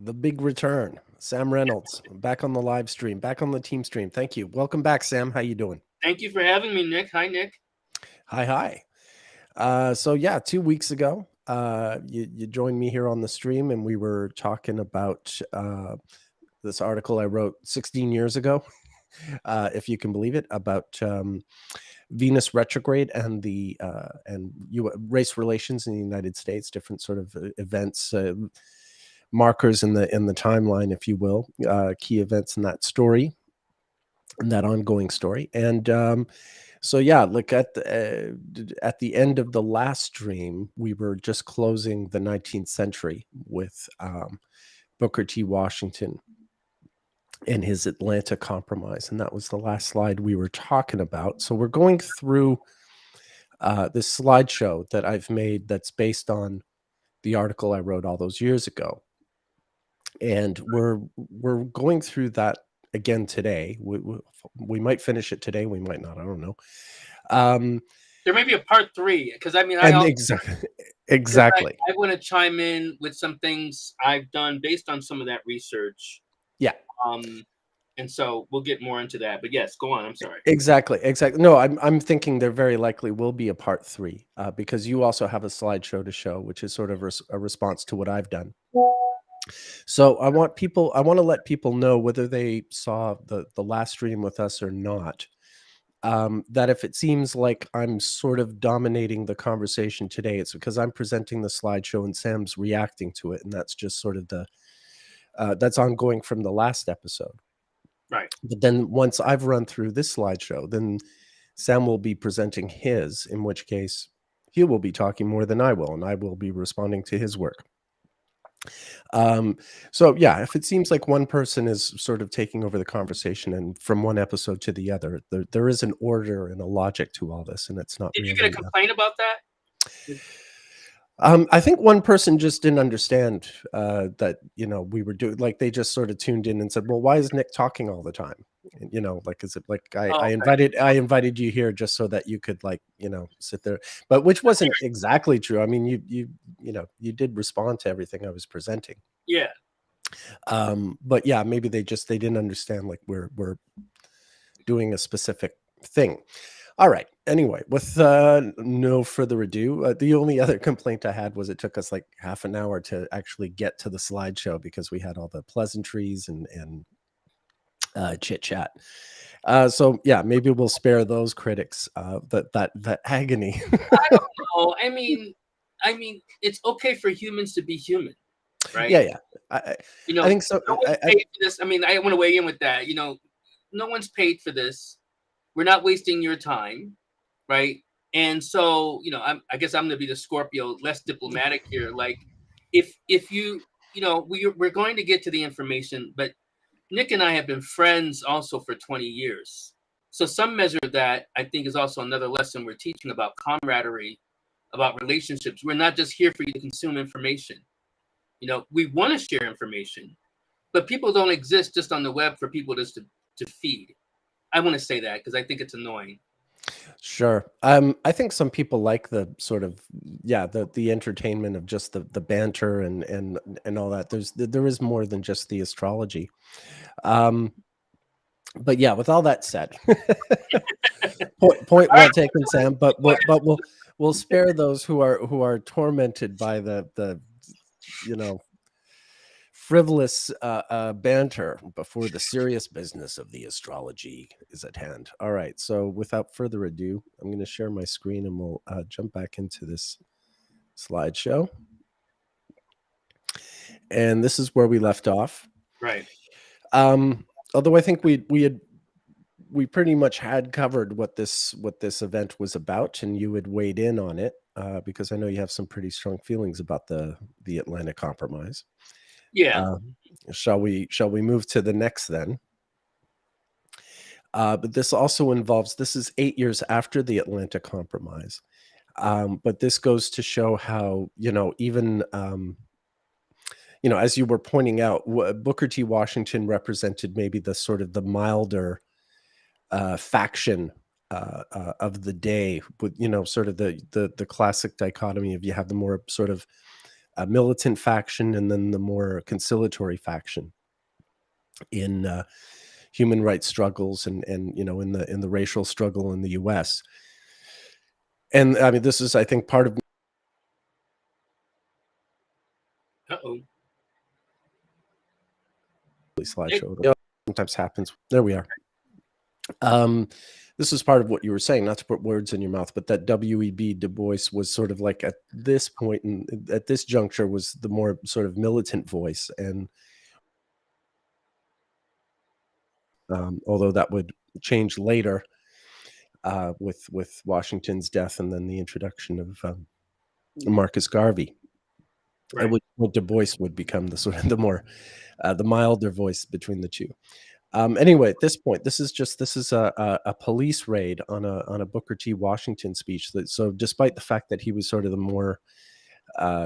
the big return. Sam Reynolds, back on the live stream, back on the team stream. Thank you. Welcome back, Sam. How you doing? Thank you for having me, Nick. Hi, Nick. Hi. So yeah, 2 weeks ago, you joined me here on the stream, and we were talking about this article I wrote 16 years ago, if you can believe it, about Venus retrograde and race relations in the United States, different sort of events. Markers in the timeline, if you will, key events in that story, in that ongoing story. And so yeah, look at the end of the last stream, we were just closing the 19th century with Booker T. Washington and his Atlanta Compromise, and that was the last slide we were talking about. So we're going through this slideshow that I've made that's based on the article I wrote all those years ago. And we're going through that again today. We might finish it today. We might not. I don't know. There may be a part 3 because I exactly. I want to chime in with some things I've done based on some of that research. Yeah. And so we'll get more into that. But yes, go on. I'm sorry. Exactly. No, I'm thinking there very likely will be a part 3 because you also have a slideshow to show, which is sort of a response to what I've done. So I want to let people know, whether they saw the last stream with us or not, that if it seems like I'm sort of dominating the conversation today, it's because I'm presenting the slideshow and Sam's reacting to it. And that's just sort of that's ongoing from the last episode. Right. But then once I've run through this slideshow, then Sam will be presenting his, in which case he will be talking more than I will, and I will be responding to his work. So yeah, if it seems like one person is sort of taking over the conversation and from one episode to the other, there is an order and a logic to all this, and it's not. Did you get a complaint about that? I think one person just didn't understand that, we were doing, like, they just sort of tuned in and said, well, why is Nick talking all the time? Like, is it like I invited you here just so that you could, like, sit there, but which wasn't exactly true. I mean, you did respond to everything I was presenting. Yeah. But yeah, maybe they didn't understand, like, we're doing a specific thing. All right. Anyway, with no further ado, the only other complaint I had was it took us like half an hour to actually get to the slideshow because we had all the pleasantries and chit chat. So yeah, maybe we'll spare those critics that agony. I don't know. I mean, it's okay for humans to be human, right? Yeah. I think so. No one's paid for this. I mean, I want to weigh in with that. No one's paid for this. We're not wasting your time, right? And so, I guess I'm going to be the Scorpio, less diplomatic here. Like, if you, we're going to get to the information, but Nick and I have been friends also for 20 years. So some measure of that, I think, is also another lesson we're teaching about camaraderie, about relationships. We're not just here for you to consume information. We want to share information, but people don't exist just on the web for people just to feed. I want to say that because I think it's annoying. Sure. I think some people like the sort of, the entertainment of just the banter and all that. There is more than just the astrology. But yeah, with all that said, point well taken, Sam. But we'll spare those who are tormented by the frivolous banter before the serious business of the astrology is at hand. All right, so without further ado, I'm going to share my screen and we'll jump back into this slideshow. And this is where we left off. Right. Although I think we pretty much had covered what this event was about, and you had weighed in on it because I know you have some pretty strong feelings about the Atlanta Compromise. Yeah. Shall we move to the next then? But this also involves, this is 8 years after the Atlanta Compromise. But this goes to show how, even, as you were pointing out, Booker T. Washington represented maybe the sort of the milder faction of the day, with, sort of the classic dichotomy of, you have the more sort of militant faction and then the more conciliatory faction in human rights struggles and in the racial struggle in the U.S. And I mean, this is, I think, part of Uh-oh. slideshow. You know, sometimes happens. There we are. This is part of what you were saying, not to put words in your mouth, but that W.E.B. Du Bois was sort of like at this point and at this juncture was the more sort of militant voice. And although that would change later with Washington's death and then the introduction of Marcus Garvey, Right. Du Bois would become the sort of the more the milder voice between the two. Anyway, at this point, this is a police raid on a Booker T. Washington speech. So, despite the fact that he was sort of the more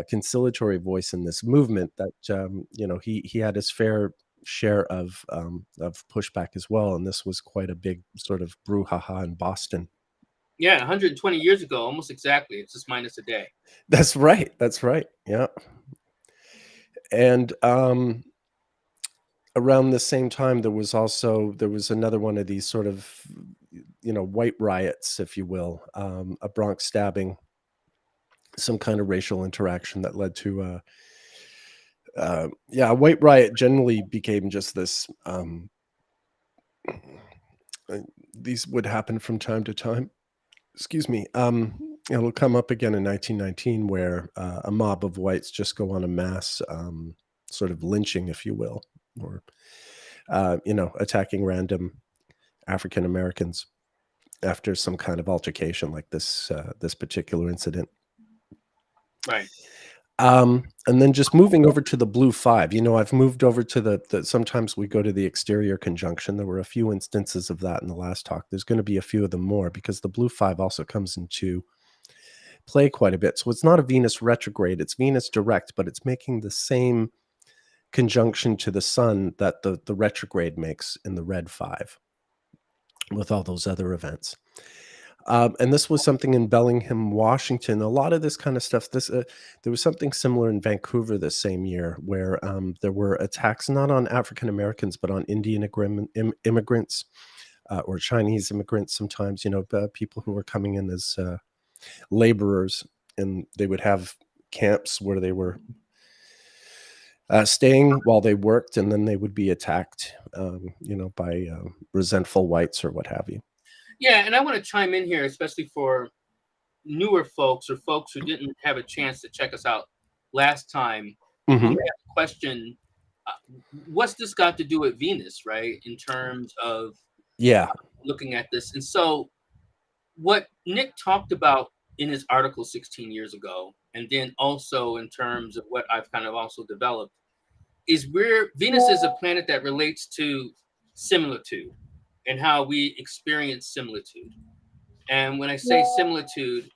conciliatory voice in this movement, that he had his fair share of pushback as well, and this was quite a big sort of brouhaha in Boston. Yeah, 120 years ago, almost exactly. It's just minus a day. That's right. That's right. Yeah, and around the same time, there was another one of these sort of white riots, if you will, a Bronx stabbing, some kind of racial interaction that led to a white riot generally became just this. These would happen from time to time. Excuse me. It'll come up again in 1919 where a mob of whites just go on a mass sort of lynching, if you will, or attacking random African Americans after some kind of altercation like this particular incident. Right. And then just moving over to the Blue Five, I've moved over to the sometimes we go to the exterior conjunction. There were a few instances of that in the last talk. There's going to be a few of them more because the Blue Five also comes into play quite a bit. So it's not a Venus retrograde, it's Venus direct, but it's making the same conjunction to the sun that the retrograde makes in the Red Five with all those other events. And this was something in Bellingham, Washington. A lot of this kind of stuff. There was something similar in Vancouver this same year, where there were attacks not on African Americans but on Indian immigrants or Chinese immigrants. Sometimes, people who were coming in as laborers, and they would have camps where they were staying while they worked, and then they would be attacked, by resentful whites or what have you. Yeah, and I want to chime in here, especially for newer folks or folks who didn't have a chance to check us out last time. Mm-hmm. We have a question: what's this got to do with Venus, right? In terms of looking at this, and so what Nick talked about in his article 16 years ago, and then also in terms of what I've kind of also developed, is where Venus is a planet that relates to similitude and how we experience similitude. And when I say similitude,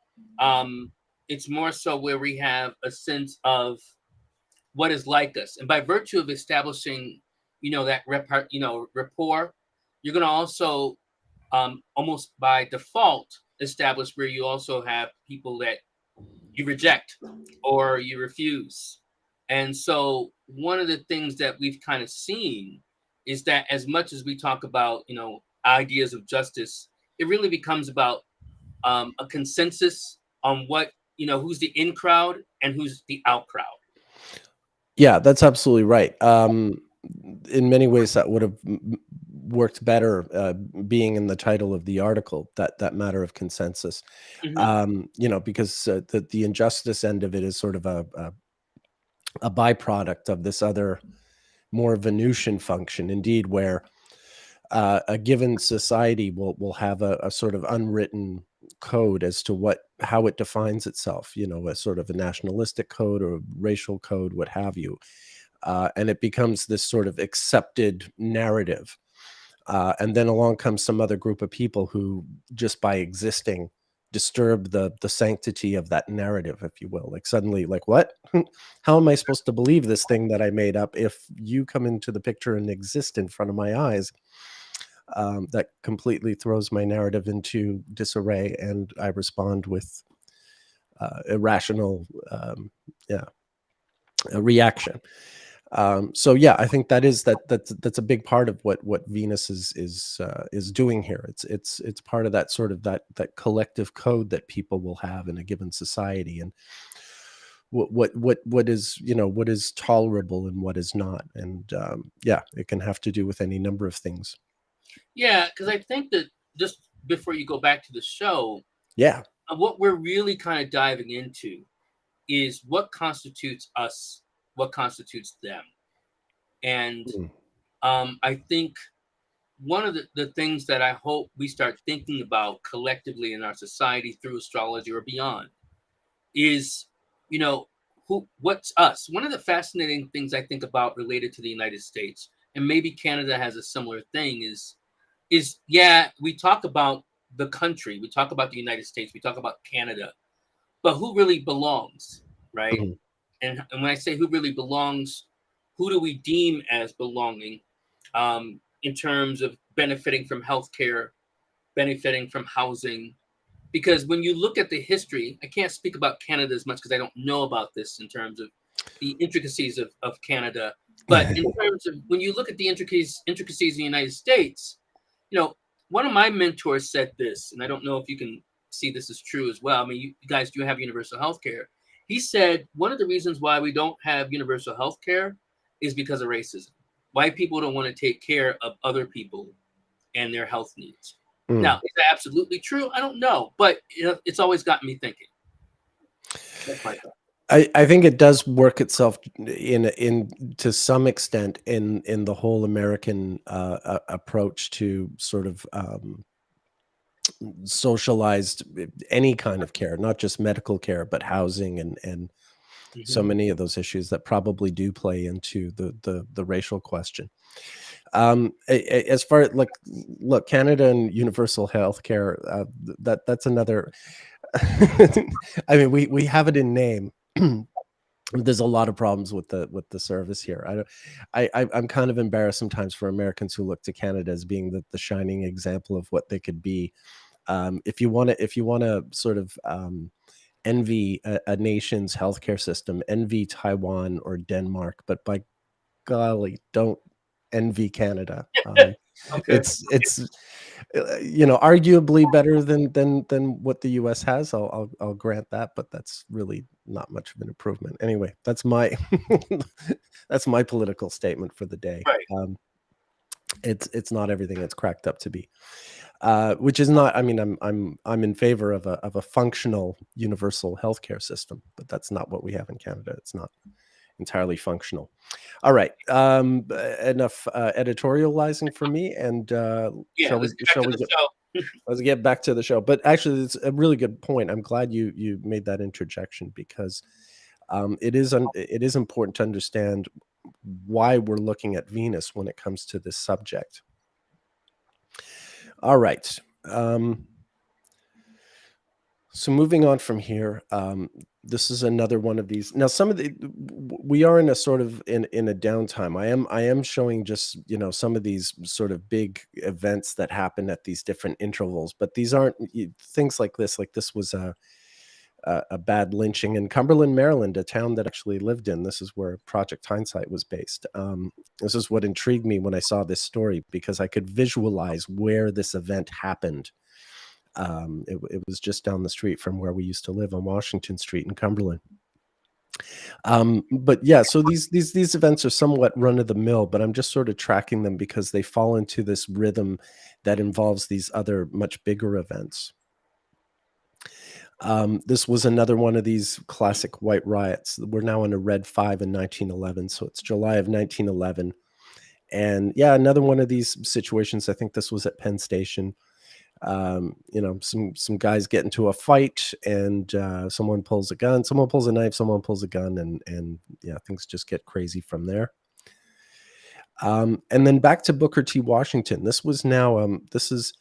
it's more so where we have a sense of what is like us. And by virtue of establishing, that rapport, you're going to also almost by default establish where you also have people that you reject or you refuse. And so one of the things that we've kind of seen is that as much as we talk about, ideas of justice, it really becomes about a consensus on what, who's the in crowd and who's the out crowd. Yeah, that's absolutely right. In many ways, that would have worked better being in the title of the article, that matter of consensus. Mm-hmm. Because the injustice end of it is sort of a byproduct of this other more Venusian function, indeed, where a given society will have a sort of unwritten code as to how it defines itself, a sort of a nationalistic code or a racial code, what have you. And it becomes this sort of accepted narrative. And then along comes some other group of people who, just by existing, disturb the sanctity of that narrative, if you will. Like suddenly, like, what? How am I supposed to believe this thing that I made up if you come into the picture and exist in front of my eyes? That completely throws my narrative into disarray, and I respond with irrational, reaction. So yeah, I think that's a big part of what Venus is doing here. It's part of that sort of that collective code that people will have in a given society, and what is, what is tolerable and what is not. And yeah, it can have to do with any number of things. Yeah, because I think that just before you go back to the show, Yeah. what we're really kind of diving into is what constitutes us, what constitutes them. And Mm. I think one of the things that I hope we start thinking about collectively in our society through astrology or beyond is, you know, what's us. One of the fascinating things I think about related to the United States, and maybe Canada has a similar thing, is yeah, we talk about the country, we talk about the United States, we talk about Canada, but who really belongs, right? Mhm. And when I say who really belongs, who do we deem as belonging, in terms of benefiting from healthcare, benefiting from housing? Because when you look at the history, I can't speak about Canada as much because I don't know about this in terms of the intricacies of Canada. But in terms of when you look at the intricacies in the United States, you know, one of my mentors said this, and I don't know if you can see this as true as well. I mean, you guys do have universal health care. He said one of the reasons why we don't have universal health care is because of racism. Why people don't want to take care of other people and their health needs. Now, Mm. is that absolutely true? I don't know, but it's always gotten me thinking. That's my thought. I think it does work itself in to some extent in the whole American approach to sort of socialized any kind of care, not just medical care, but housing and so Mm-hmm. many of those issues that probably do play into the racial question. As far as look, Canada and universal health care, that's another. I mean, we have it in name. There's a lot of problems with the service here. I'm kind of embarrassed sometimes for Americans who look to Canada as being the shining example of what they could be. If you want to sort of envy a nation's healthcare system, envy Taiwan or Denmark, but by golly, don't envy Canada. Okay. It's arguably better than what the U.S. has. I'll grant that, but that's really not much of an improvement. Anyway, that's my that's my political statement for the day. Right. It's not everything it's cracked up to be, which is not. I mean, I'm in favor of a functional universal healthcare system, but that's not what we have in Canada. It's not entirely functional. All right, enough editorializing for me, and Yeah. Let's get back to the show. let's get back to the show. But actually, it's a really good point. I'm glad you made that interjection because it is important to understand why we're looking at Venus when it comes to this subject. All right. So moving on from here, this is another one of these. Now, we are in a sort of in a downtime. I am showing just some of these sort of big events that happen at these different intervals, but these aren't things like this. Like this was a bad lynching in Cumberland, Maryland, a town that I actually lived in. This is where Project Hindsight was based. This is what intrigued me when I saw this story because I could visualize where this event happened. It was just down the street from where we used to live on Washington Street in Cumberland. But yeah, so these events are somewhat run of the mill, but I'm just sort of tracking them because they fall into this rhythm that involves these other much bigger events. This was another one of these classic white riots. We're now in a red 5 in 1911, so it's July of 1911. And yeah, another one of these situations. I think this was at Penn Station. Some guys get into a fight, and someone pulls a gun, someone pulls a knife, someone pulls a gun, and yeah, things just get crazy from there. And then back to Booker T. Washington. This is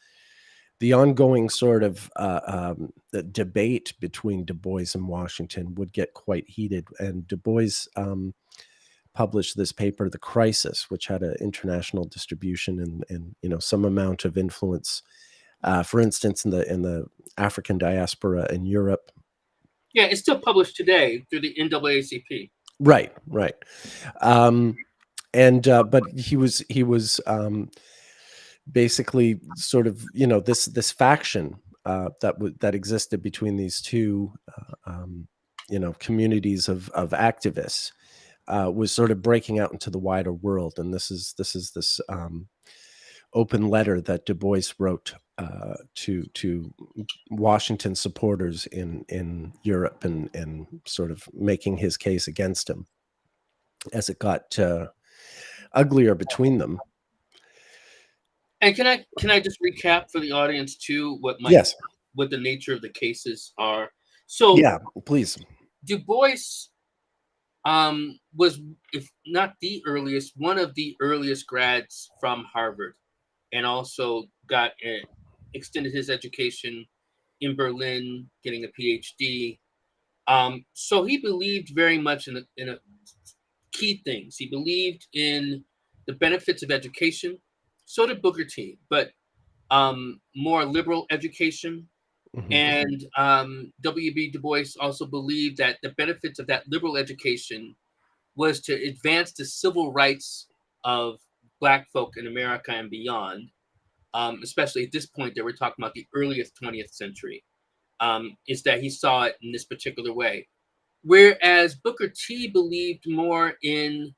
the ongoing sort of the debate between Du Bois and Washington would get quite heated, and Du Bois published this paper, The Crisis, which had an international distribution and some amount of influence. For instance, in the African diaspora in Europe. Yeah, it's still published today through the NAACP. Right, right. Um, but he was basically sort of, this faction that existed between these two communities of activists was sort of breaking out into the wider world, and this open letter that Du Bois wrote to Washington supporters in Europe, and sort of making his case against him as it got uglier between them. And can I just recap for the audience too Yes. what the nature of the cases are? So Yeah, please. Du Bois was, if not the earliest, one of the earliest grads from Harvard, and also extended his education in Berlin, getting a PhD. So he believed very much in a key things. He believed in the benefits of education. So did Booker T, but more liberal education. Hmm. And W.B. Du Bois also believed that the benefits of that liberal education was to advance the civil rights of Black folk in America and beyond, especially at this point that we're talking about the earliest 20th century, is that he saw it in this particular way. Whereas Booker T believed more in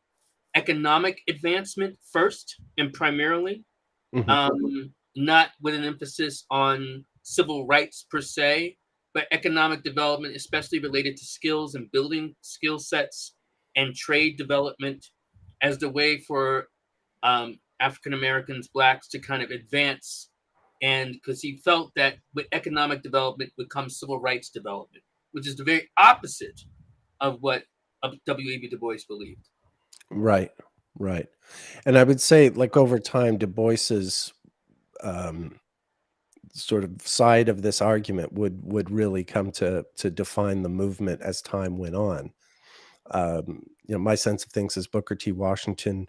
economic advancement first and primarily, Hmm. not with an emphasis on civil rights per se, but economic development, especially related to skills and building skill sets and trade development as the way for African Americans, Blacks to kind of advance. And because he felt that with economic development would come civil rights development, which is the very opposite of what W.E.B. Du Bois believed. Right, right. And I would say, like, over time, Du Bois's um, sort of side of this argument would really come to define the movement as time went on. My sense of things is Booker T. Washington,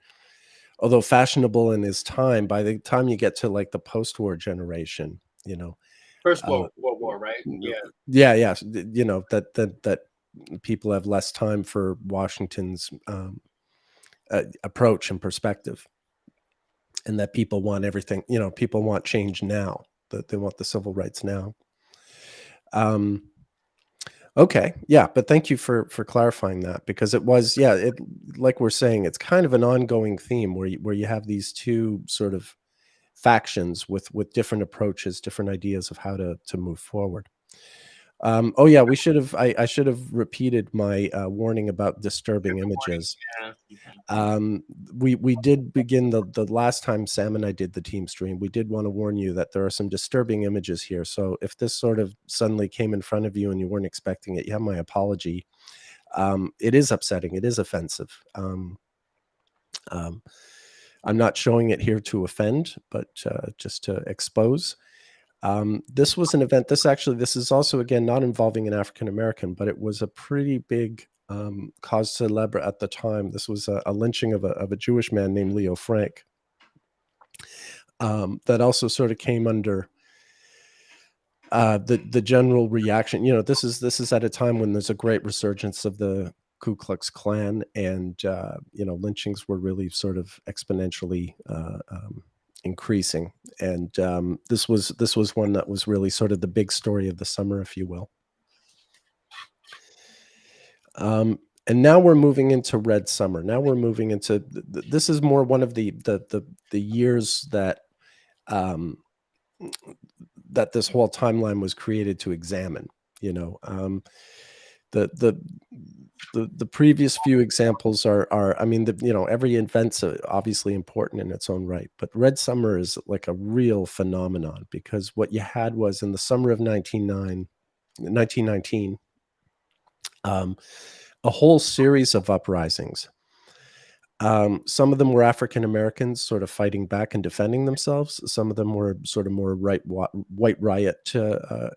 although fashionable in his time, by the time you get to like the post-war generation, First uh, World War, right? Yeah. yeah, yeah, that people have less time for Washington's approach and perspective, and that people want everything. People want change now. That they want the civil rights now. Um, Okay, yeah, but thank you for clarifying that, because it was, yeah, it, like we're saying, it's kind of an ongoing theme where you have these two sort of factions with different approaches, different ideas of how to move forward. Oh yeah, I should have repeated my warning about disturbing images. Yeah. Um, we did begin the last time Sam and I did the team stream. We did want to warn you that there are some disturbing images here. So if this sort of suddenly came in front of you and you weren't expecting it, you have my apology. It is upsetting. It is offensive. Um, I'm not showing it here to offend, but just to expose. This was an event. This is also, again, not involving an African American, but it was a pretty big cause célèbre at the time. This was a lynching of a Jewish man named Leo Frank. That also sort of came under the general reaction. This is at a time when there's a great resurgence of the Ku Klux Klan, and lynchings were really sort of exponentially increasing. And this was one that was really sort of the big story of the summer, if you will. And now we're moving into Red Summer. Now we're moving into this is more one of the years that that this whole timeline was created to examine. The the previous few examples are I mean, every event's obviously important in its own right, but Red Summer is like a real phenomenon, because what you had was, in the summer of 1919, a whole series of uprisings. Some of them were African Americans sort of fighting back and defending themselves. Some of them were sort of more white riot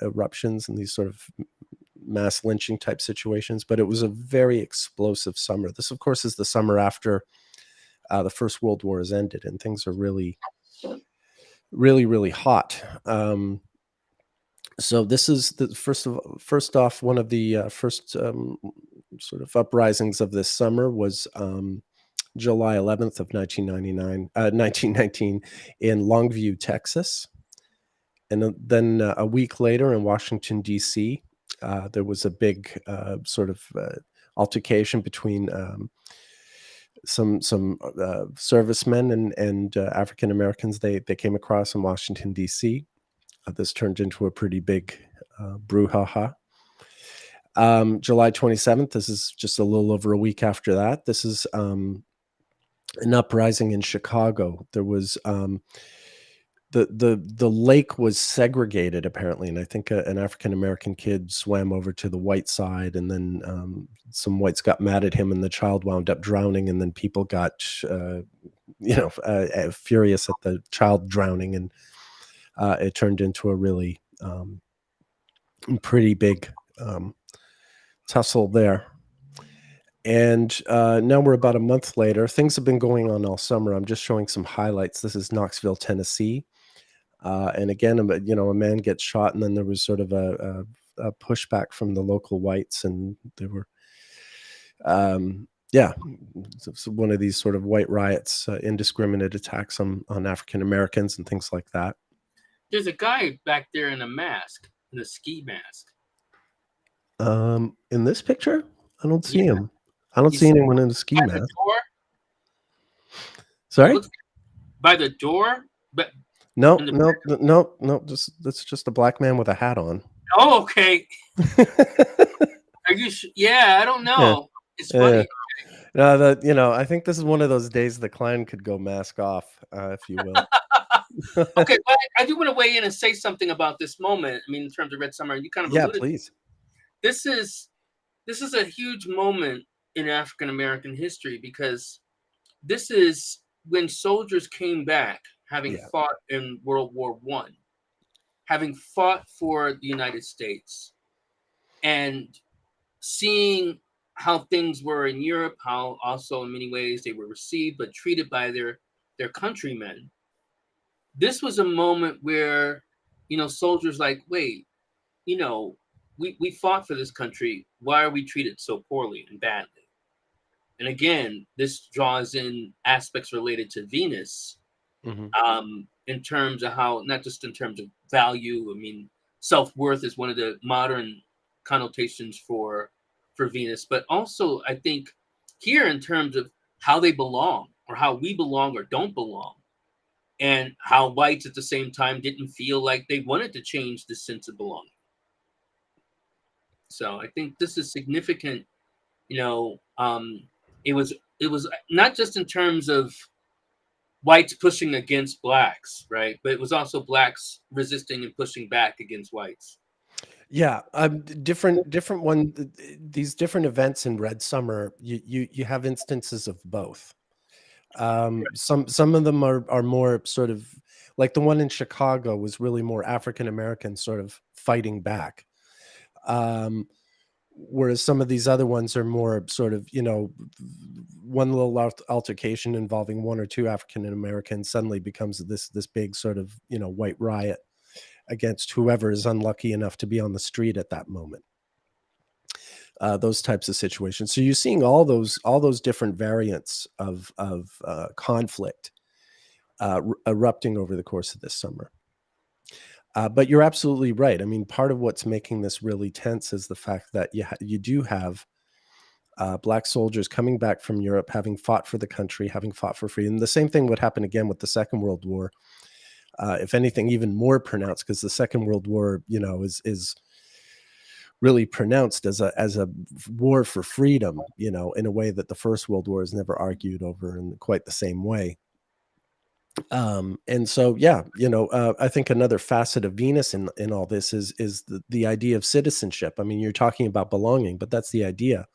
eruptions and these sort of mass lynching type situations. But it was a very explosive summer. This, of course, is the summer after the First World War has ended, and things are really, really, really hot. So this is the first off, one of the first sort of uprisings of this summer was July 11th of 1919 in Longview, Texas. And then a week later in Washington, D.C., there was a big sort of altercation between some servicemen and African Americans they came across in Washington, D.C. This turned into a pretty big brouhaha. July 27th, this is just a little over a week after that. This is an uprising in Chicago. There was the lake was segregated apparently, and I think an African American kid swam over to the white side, and then some whites got mad at him, and the child wound up drowning, and then people got furious at the child drowning, and it turned into a really pretty big tussle there. And now we're about a month later. Things have been going on all summer. I'm just showing some highlights. This is Knoxville, Tennessee. And again, a man gets shot, and then there was sort of a pushback from the local whites, and they were, it's one of these sort of white riots, indiscriminate attacks on African Americans and things like that. There's a guy back there in a mask, in a ski mask. In this picture, I don't see him. I don't see anyone in a ski mask. Sorry? By the door? But no. That's just a black man with a hat on. Oh, okay. Are you? Yeah, I don't know. Yeah. It's funny. I think this is one of those days the Klein could go mask off, if you will. Okay, well, I do want to weigh in and say something about this moment. I mean, in terms of Red Summer, you kind of alluded. Please. This is a huge moment in African American history, because this is when soldiers came back, having fought in World War I, having fought for the United States, and seeing how things were in Europe, how also in many ways they were received but treated by their countrymen. This was a moment where, soldiers like, wait, we fought for this country. Why are we treated so poorly and badly? And again, this draws in aspects related to Venus, in terms of how, not just in terms of value. I mean, self-worth is one of the modern connotations for Venus, but also I think here in terms of how they belong, or how we belong or don't belong, and how whites at the same time didn't feel like they wanted to change the sense of belonging. So I think this is significant. It was not just in terms of whites pushing against blacks, right? But it was also blacks resisting and pushing back against whites. Yeah, different one. These different events in Red Summer, you have instances of both. Some of them are more sort of like the one in Chicago was really more African American sort of fighting back. Whereas some of these other ones are more sort of, one little altercation involving one or two African Americans suddenly becomes this big sort of, white riot against whoever is unlucky enough to be on the street at that moment. Those types of situations. So you're seeing all those different variants of conflict erupting over the course of this summer. But you're absolutely right. I mean, part of what's making this really tense is the fact that you do have black soldiers coming back from Europe, having fought for the country, having fought for freedom. The same thing would happen again with the Second World War. If anything, even more pronounced, because the Second World War, is really pronounced as a war for freedom, in a way that the First World War is never argued over in quite the same way. And so, I think another facet of Venus in all this is the idea of citizenship. I mean, you're talking about belonging, but that's the idea.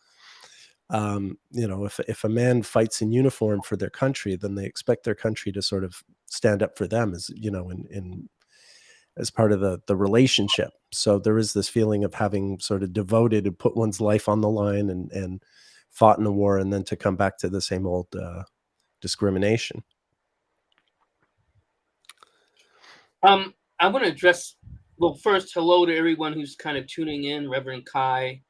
If a man fights in uniform for their country, then they expect their country to sort of stand up for them, as as part of the relationship. So there is this feeling of having sort of devoted and put one's life on the line and fought in the war, and then to come back to the same old discrimination. I want to address, well, first, hello to everyone who's kind of tuning in. Reverend Kai,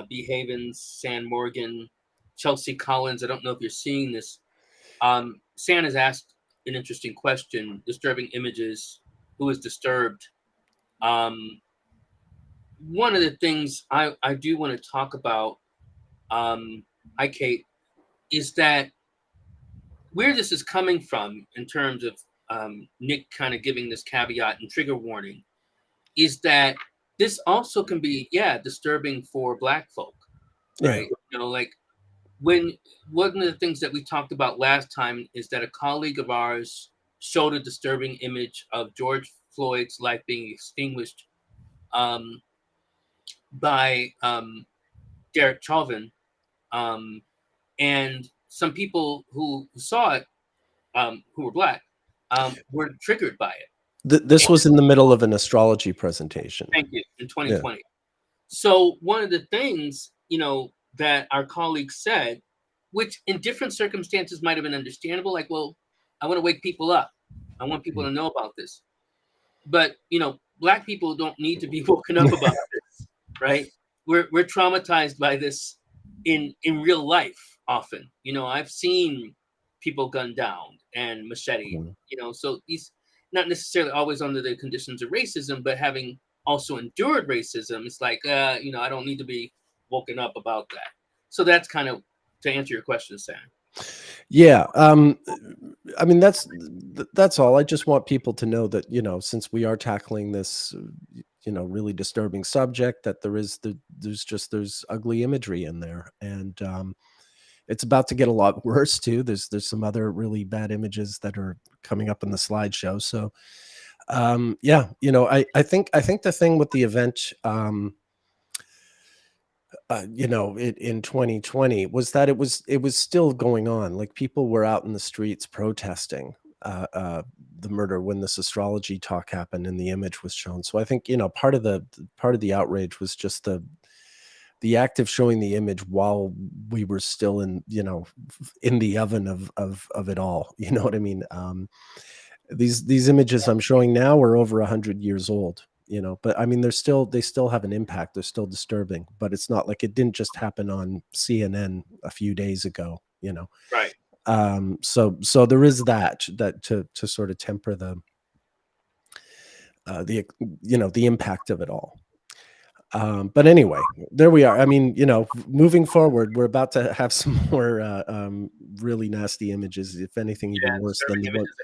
B. Havens, San Morgan, Chelsea Collins. I don't know if you're seeing this. San has asked an interesting question: disturbing images. Who is disturbed? One of the things I do want to talk about, hi Kate, is that where this is coming from in terms of Nick kind of giving this caveat and trigger warning is that this also can be, disturbing for Black folk, Yeah. right? Like when one of the things that we talked about last time is that a colleague of ours showed a disturbing image of George Floyd's life being extinguished um, by Derek Chauvin, um, and some people who saw it, who were Black, were triggered by it. This And was in the middle of an astrology presentation. thank you, in Yeah. 2020. So one of the things, that our colleagues said, which in different circumstances might have been understandable, like, well, I want to wake people up. I want people to know about this. But, Black people don't need to be woken up about this, right? We're traumatized by this in real life often. I've seen people gunned down and machete, Mhm. so these not necessarily always under the conditions of racism, but having also endured racism, it's like I don't need to be woken up about that. So that's kind of to answer your question, Sam. Yeah, I mean, that's all. I just want people to know that, since we are tackling this, really disturbing subject, that there's ugly imagery in there, and it's about to get a lot worse too. There's some other really bad images that are coming up in the slideshow. So, yeah, I think the thing with the event, in 2020 was that it was still going on. Like, people were out in the streets protesting the murder when this astrology talk happened and the image was shown. So I think, part of the outrage was just the act of showing the image while we were still in the oven of it all. You know what I mean? These images I'm showing now are over 100 years old, but I mean, they still have an impact. They're still disturbing, but it's not like it didn't just happen on CNN a few days ago. Right. So there is that to sort of temper the impact of it all. But anyway, there we are. I mean, moving forward, we're about to have some more really nasty images, if anything, even Yeah, worse than disturbing the one, images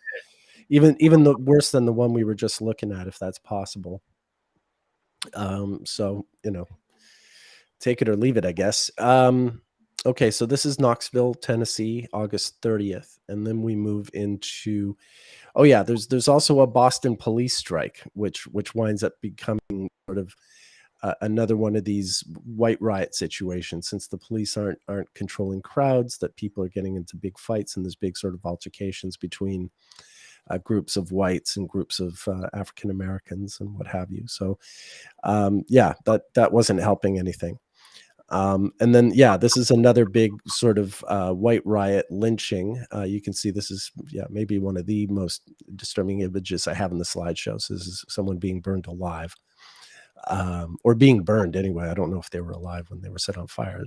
ahead. even the worse than the one we were just looking at, if that's possible. So, take it or leave it, I guess. Okay, so this is Knoxville, Tennessee, August 30th, and then we move into, oh yeah, there's also a Boston police strike, which winds up becoming sort of another one of these white riot situations, since the police aren't controlling crowds, that people are getting into big fights, and there's big sort of altercations between groups of whites and groups of African Americans and what have you. So yeah, that wasn't helping anything. And then, yeah, this is another big sort of white riot lynching. You can see this is, yeah, maybe one of the most disturbing images I have in the slideshow. So this is someone being burned alive, or being burned anyway. I don't know if they were alive when they were set on fire,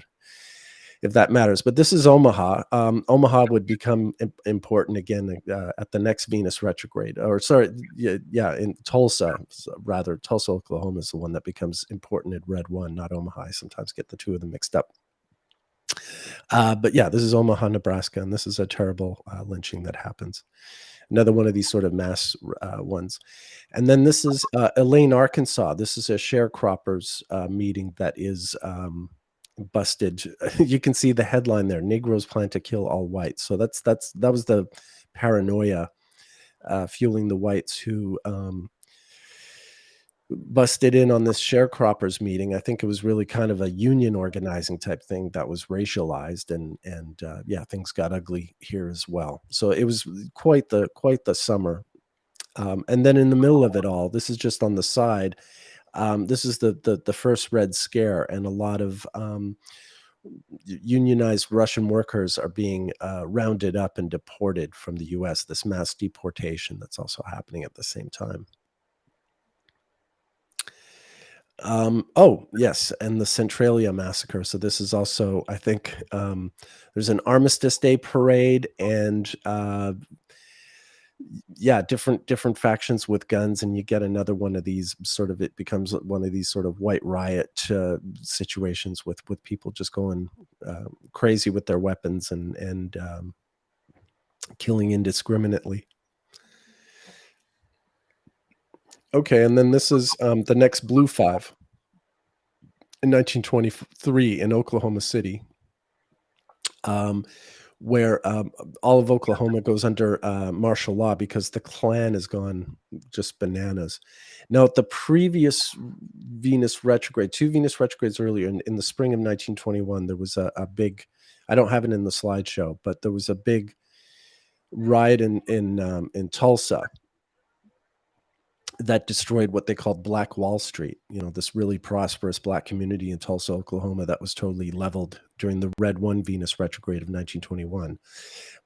if that matters. But this is Omaha. Omaha would become important again at the next Venus retrograde, or sorry, yeah, in Tulsa, rather. Tulsa, Oklahoma is the one that becomes important in Red One, not Omaha. I sometimes get the two of them mixed up. But yeah, this is Omaha, Nebraska, and this is a terrible lynching that happens. Another one of these sort of mass ones. And then this is Elaine, Arkansas. This is a sharecroppers meeting that is busted. You can see the headline there: Negroes plan to kill all whites. So that was the paranoia fueling the whites who busted in on this sharecroppers meeting. I think it was really kind of a union organizing type thing that was racialized, and yeah, things got ugly here as well. So it was quite the summer. And then in the middle of it all, this is just on the side. This is the first Red Scare, and a lot of unionized Russian workers are being rounded up and deported from the U.S. This mass deportation that's also happening at the same time. Oh, yes, and the Centralia massacre. So this is also, I think, there's an Armistice Day parade, and yeah, different factions with guns, and you get another one of these sort of, it becomes one of these sort of white riot situations with people just going crazy with their weapons and killing indiscriminately. Okay, and then this is the next Blue Five in 1923 in Oklahoma City, where all of Oklahoma goes under martial law because the Klan has gone just bananas. Now, at the previous Venus retrograde, 2 Venus retrogrades earlier, in the spring of 1921, there was a big, I don't have it in the slideshow, but there was a big riot in Tulsa that destroyed what they called Black Wall Street. You know, this really prosperous Black community in Tulsa, Oklahoma, that was totally leveled during the Red 1 Venus retrograde of 1921.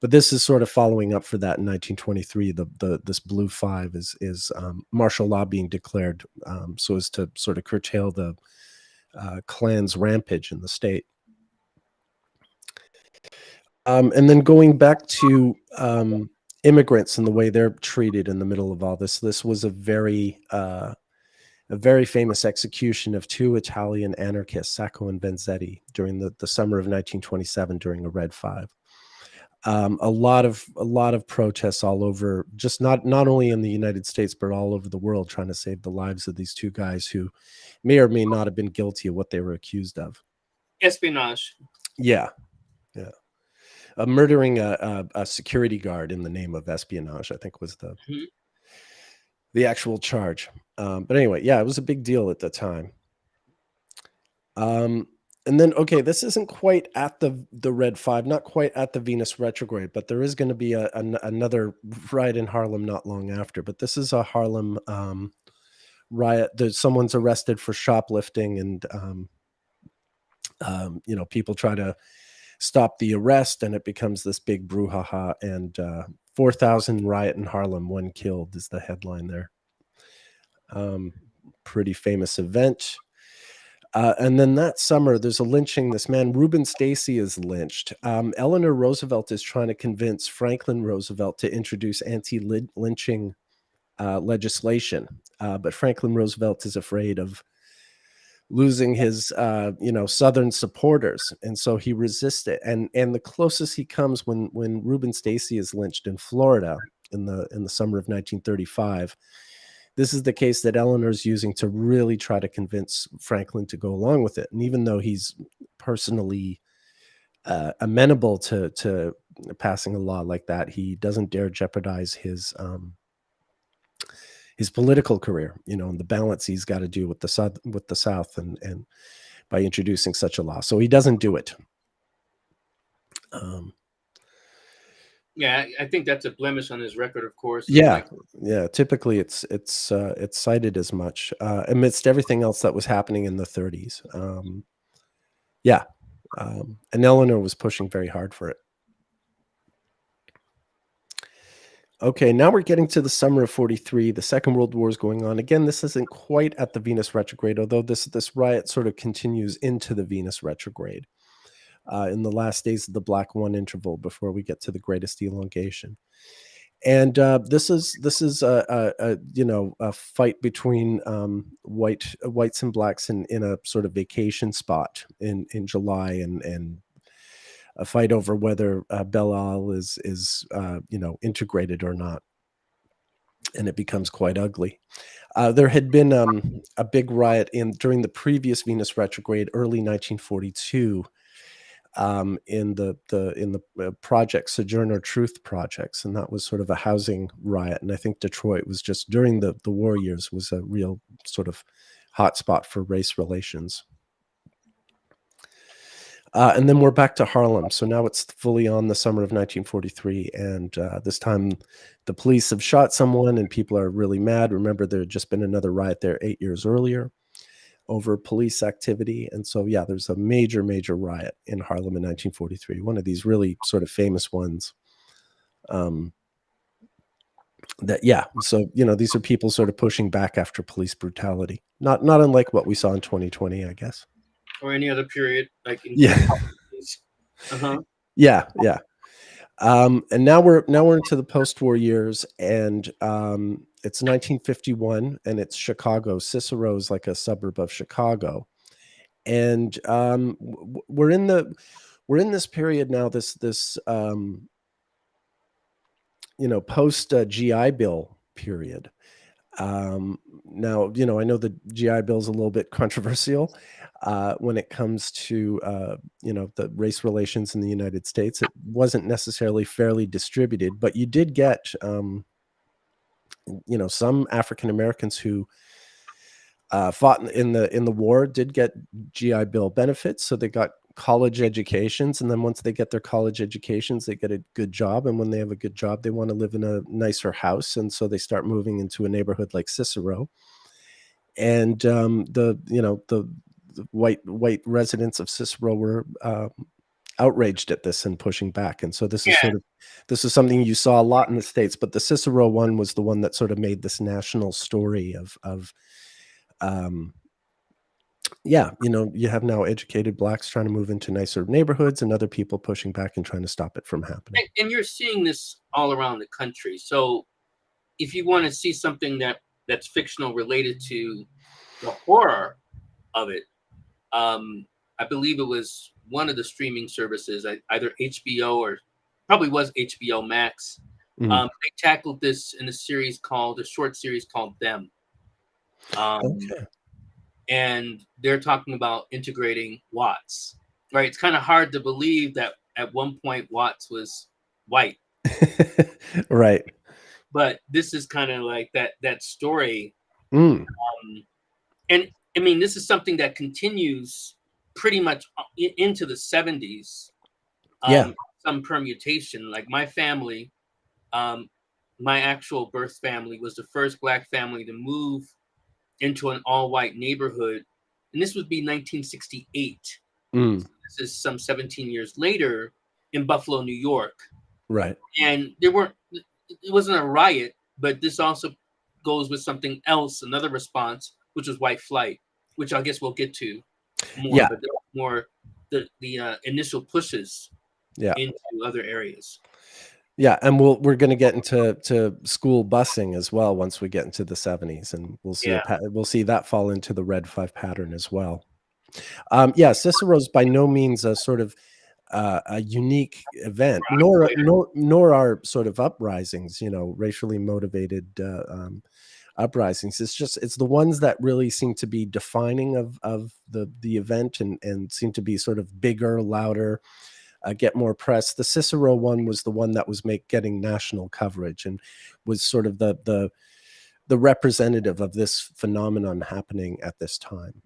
But this is sort of following up for that in 1923. This Blue 5 is martial law being declared, so as to sort of curtail the Klan's rampage in the state. And then going back to immigrants and the way they're treated in the middle of all this. This was a very famous execution of 2 Italian anarchists, Sacco and Vanzetti, during the summer of 1927 during a Red 5. A lot of protests all over, just not only in the United States, but all over the world, trying to save the lives of these 2 guys who may or may not have been guilty of what they were accused of. Espionage. Yeah. Murdering a security guard in the name of espionage, I think, was the actual charge. But anyway, yeah, it was a big deal at the time. And then, okay, this isn't quite at the Red 5, not quite at the Venus retrograde, but there is going to be another riot in Harlem not long after. But this is a Harlem riot. Someone's arrested for shoplifting, and people try to stop the arrest, and it becomes this big brouhaha, and 4,000 riot in Harlem, 1 killed is the headline there. Pretty famous event. And then that summer, there's a lynching. This man, Reuben Stacy, is lynched. Eleanor Roosevelt is trying to convince Franklin Roosevelt to introduce anti-lynching legislation, but Franklin Roosevelt is afraid of losing his Southern supporters, and so he resists it. And the closest he comes, when Reuben Stacy is lynched in Florida in the summer of 1935, this is the case that Eleanor's using to really try to convince Franklin to go along with it. And even though he's personally amenable to passing a law like that, he doesn't dare jeopardize his political career, and the balance he's got to do with the South, and by introducing such a law. So he doesn't do it. Yeah, I think that's a blemish on his record, of course. Yeah, typically it's cited as much amidst everything else that was happening in the 30s. And Eleanor was pushing very hard for it. Okay, now we're getting to the summer of 43. The Second World War is going on. Again, this isn't quite at the Venus retrograde, although this riot sort of continues into the Venus retrograde in the last days of the Black 1 interval before we get to the greatest elongation. And this is a fight between whites and blacks in a sort of vacation spot in July, and a fight over whether Belle Isle is integrated or not, and it becomes quite ugly. There had been a big riot during the previous Venus retrograde, early 1942, in the project Sojourner Truth projects, and that was sort of a housing riot. And I think Detroit was just, during the war years, was a real sort of hotspot for race relations. And then we're back to Harlem. So now it's fully on the summer of 1943. And this time the police have shot someone and people are really mad. Remember, there had just been another riot there 8 years earlier over police activity. And so, yeah, there's a major riot in Harlem in 1943. One of these really sort of famous ones. Yeah, so these are people sort of pushing back after police brutality, not unlike what we saw in 2020, I guess. Or any other period, like in Yeah. uh-huh. Yeah. And now we're into the post-war years, and it's 1951, and it's Chicago. Cicero is like a suburb of Chicago, and we're in this period now. This post GI Bill period. Now, I know the GI Bill is a little bit controversial when it comes to, the race relations in the United States. It wasn't necessarily fairly distributed, but you did get, some African Americans who fought in the war did get GI Bill benefits. So they got college educations, and then once they get their college educations, they get a good job, and when they have a good job, they want to live in a nicer house, and so they start moving into a neighborhood like Cicero. And the white residents of Cicero were outraged at this and pushing back, and so this Yeah, is something you saw a lot in the States, but the Cicero one was the one that sort of made this national story of um, yeah, you have now educated blacks trying to move into nicer neighborhoods, and other people pushing back and trying to stop it from happening. and you're seeing this all around the country. So if you want to see something that's fictional related to the horror of it, I believe it was one of the streaming services, either HBO or probably was HBO Max. Mhm. They tackled this in a short series called Them. Um, Okay. and they're talking about integrating Watts, right? It's kind of hard to believe that at one point Watts was white, Right. but this is kind of like that story. Mm. And I mean, this is something that continues pretty much into the 70s. Yeah. Some permutation, like my family, um, my actual birth family was the first black family to move into an all-white neighborhood, and this would be 1968. Mm. This is some 17 years later in Buffalo, New York, Right. and it wasn't a riot, but this also goes with something else, another response, which was white flight, which I guess we'll get to more, Yeah. but there was more the initial pushes Yeah. into other areas. Yeah, and we're going to get into school busing as well once we get into the 70s, and Yeah, we'll see that fall into the red 5 pattern as well. Yeah, Cicero's by no means a sort of a unique event, nor are sort of uprisings, racially motivated uprisings. It's the ones that really seem to be defining of the event, and seem to be sort of bigger, louder, get more press. The Cicero one was the one that was getting national coverage, and was sort of the representative of this phenomenon happening at this time.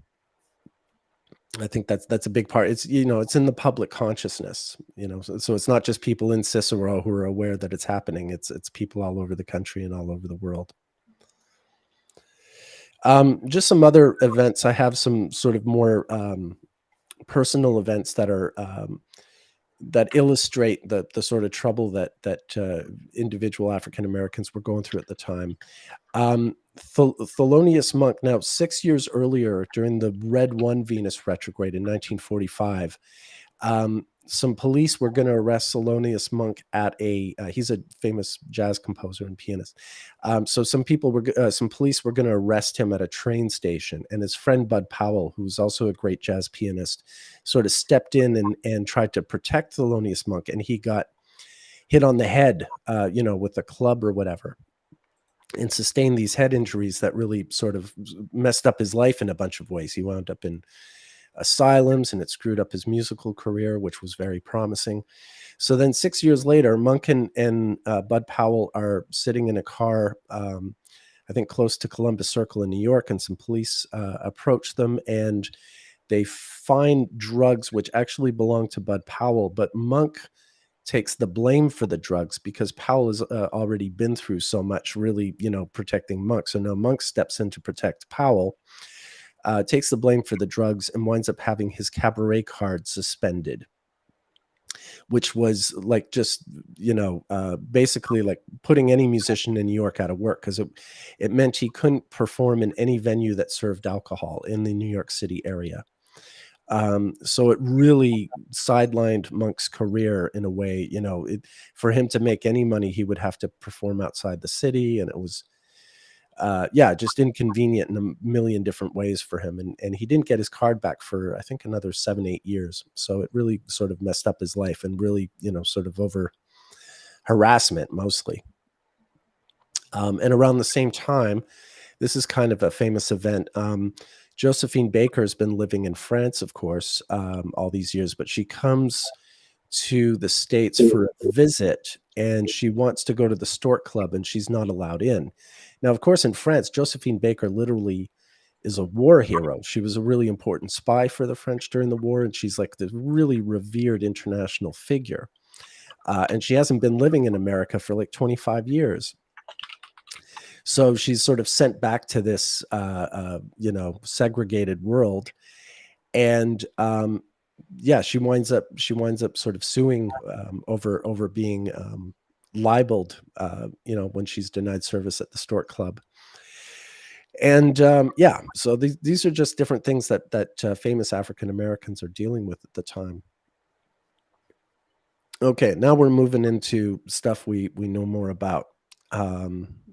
I think that's a big part. It's it's in the public consciousness. So it's not just people in Cicero who are aware that it's happening. It's people all over the country and all over the world. Just some other events. I have some sort of more personal events that are that illustrate the sort of trouble that individual African Americans were going through at the time. Thelonious Monk, now 6 years earlier, during the Red 1 Venus retrograde in 1945, some police were going to arrest Thelonious Monk at he's a famous jazz composer and pianist. So some police were going to arrest him at a train station, and his friend Bud Powell, who's also a great jazz pianist, sort of stepped in and tried to protect Thelonious Monk, and he got hit on the head, with a club or whatever, and sustained these head injuries that really sort of messed up his life in a bunch of ways. He wound up in asylums, and it screwed up his musical career, which was very promising. So then 6 years later, Monk and Bud Powell are sitting in a car, I think close to Columbus Circle in New York, and some police approach them, and they find drugs which actually belong to Bud Powell, but Monk takes the blame for the drugs because Powell has already been through so much, really, protecting Monk. So now Monk steps in to protect Powell, takes the blame for the drugs, and winds up having his cabaret card suspended, which was like just, basically like putting any musician in New York out of work, because it meant he couldn't perform in any venue that served alcohol in the New York City area. So it really sidelined Monk's career in a way. For him to make any money, he would have to perform outside the city, and it was just inconvenient in a million different ways for him. And he didn't get his card back for, I think, another 7-8 years. So it really sort of messed up his life, and really, sort of over harassment mostly. And around the same time, this is kind of a famous event. Josephine Baker has been living in France, of course, all these years, but she comes to the States for a visit, and she wants to go to the Stork Club, and she's not allowed in. Now, of course, in France, Josephine Baker literally is a war hero. She was a really important spy for the French during the war, and she's like the really revered international figure. And she hasn't been living in America for like 25 years. So she's sort of sent back to this, segregated world. And she winds up sort of suing over being libeled, when she's denied service at the Stork Club. And so these are just different things that famous African Americans are dealing with at the time. Okay, now we're moving into stuff we know more about.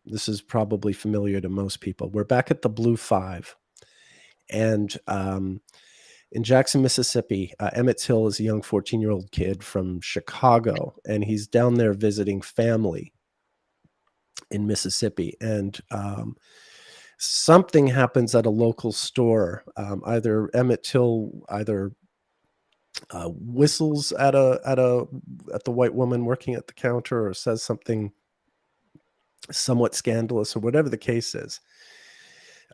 This is probably familiar to most people. We're back at the Blue Five, and in Jackson, Mississippi, Emmett Till is a young 14-year-old kid from Chicago, and he's down there visiting family in Mississippi. And something happens at a local store. Either Emmett Till whistles at the white woman working at the counter, or says something somewhat scandalous, or whatever the case is.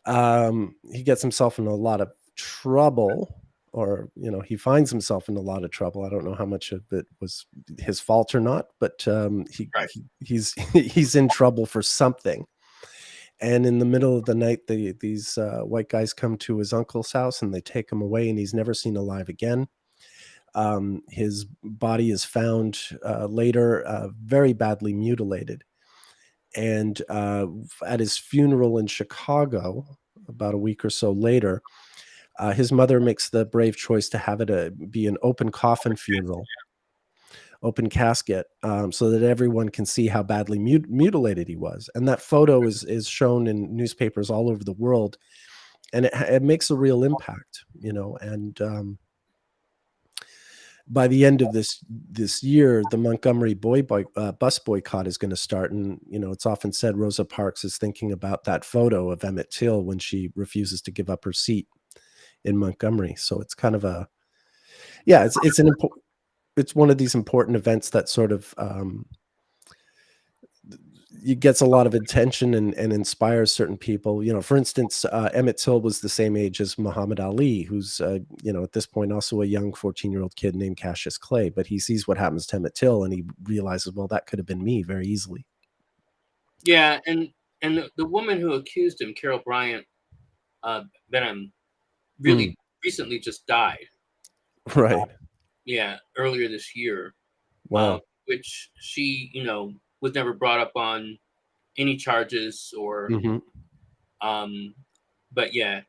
He gets himself in a lot of trouble, or he finds himself in a lot of trouble. I don't know how much of it was his fault or not, but he's he's in trouble for something. And in the middle of the night, these white guys come to his uncle's house, and they take him away, and he's never seen alive again. His body is found later, very badly mutilated. And at his funeral in Chicago, about a week or so later, his mother makes the brave choice to have it be an open coffin funeral, open casket, so that everyone can see how badly mutilated he was. And that photo is shown in newspapers all over the world, and it makes a real impact, and by the end of this year, the Montgomery bus boycott is going to start. And, it's often said Rosa Parks is thinking about that photo of Emmett Till when she refuses to give up her seat in Montgomery. So it's kind of it's one of these important events that sort of it gets a lot of attention and inspires certain people. For instance, Emmett Till was the same age as Muhammad Ali, who's, at this point also a young 14-year-old kid named Cassius Clay. But he sees what happens to Emmett Till, and he realizes, well, that could have been me very easily. Yeah, and the woman who accused him, Carol Bryant Benham, really recently just died. Right. Earlier this year. Wow. Which she, was never brought up on any charges or but yeah,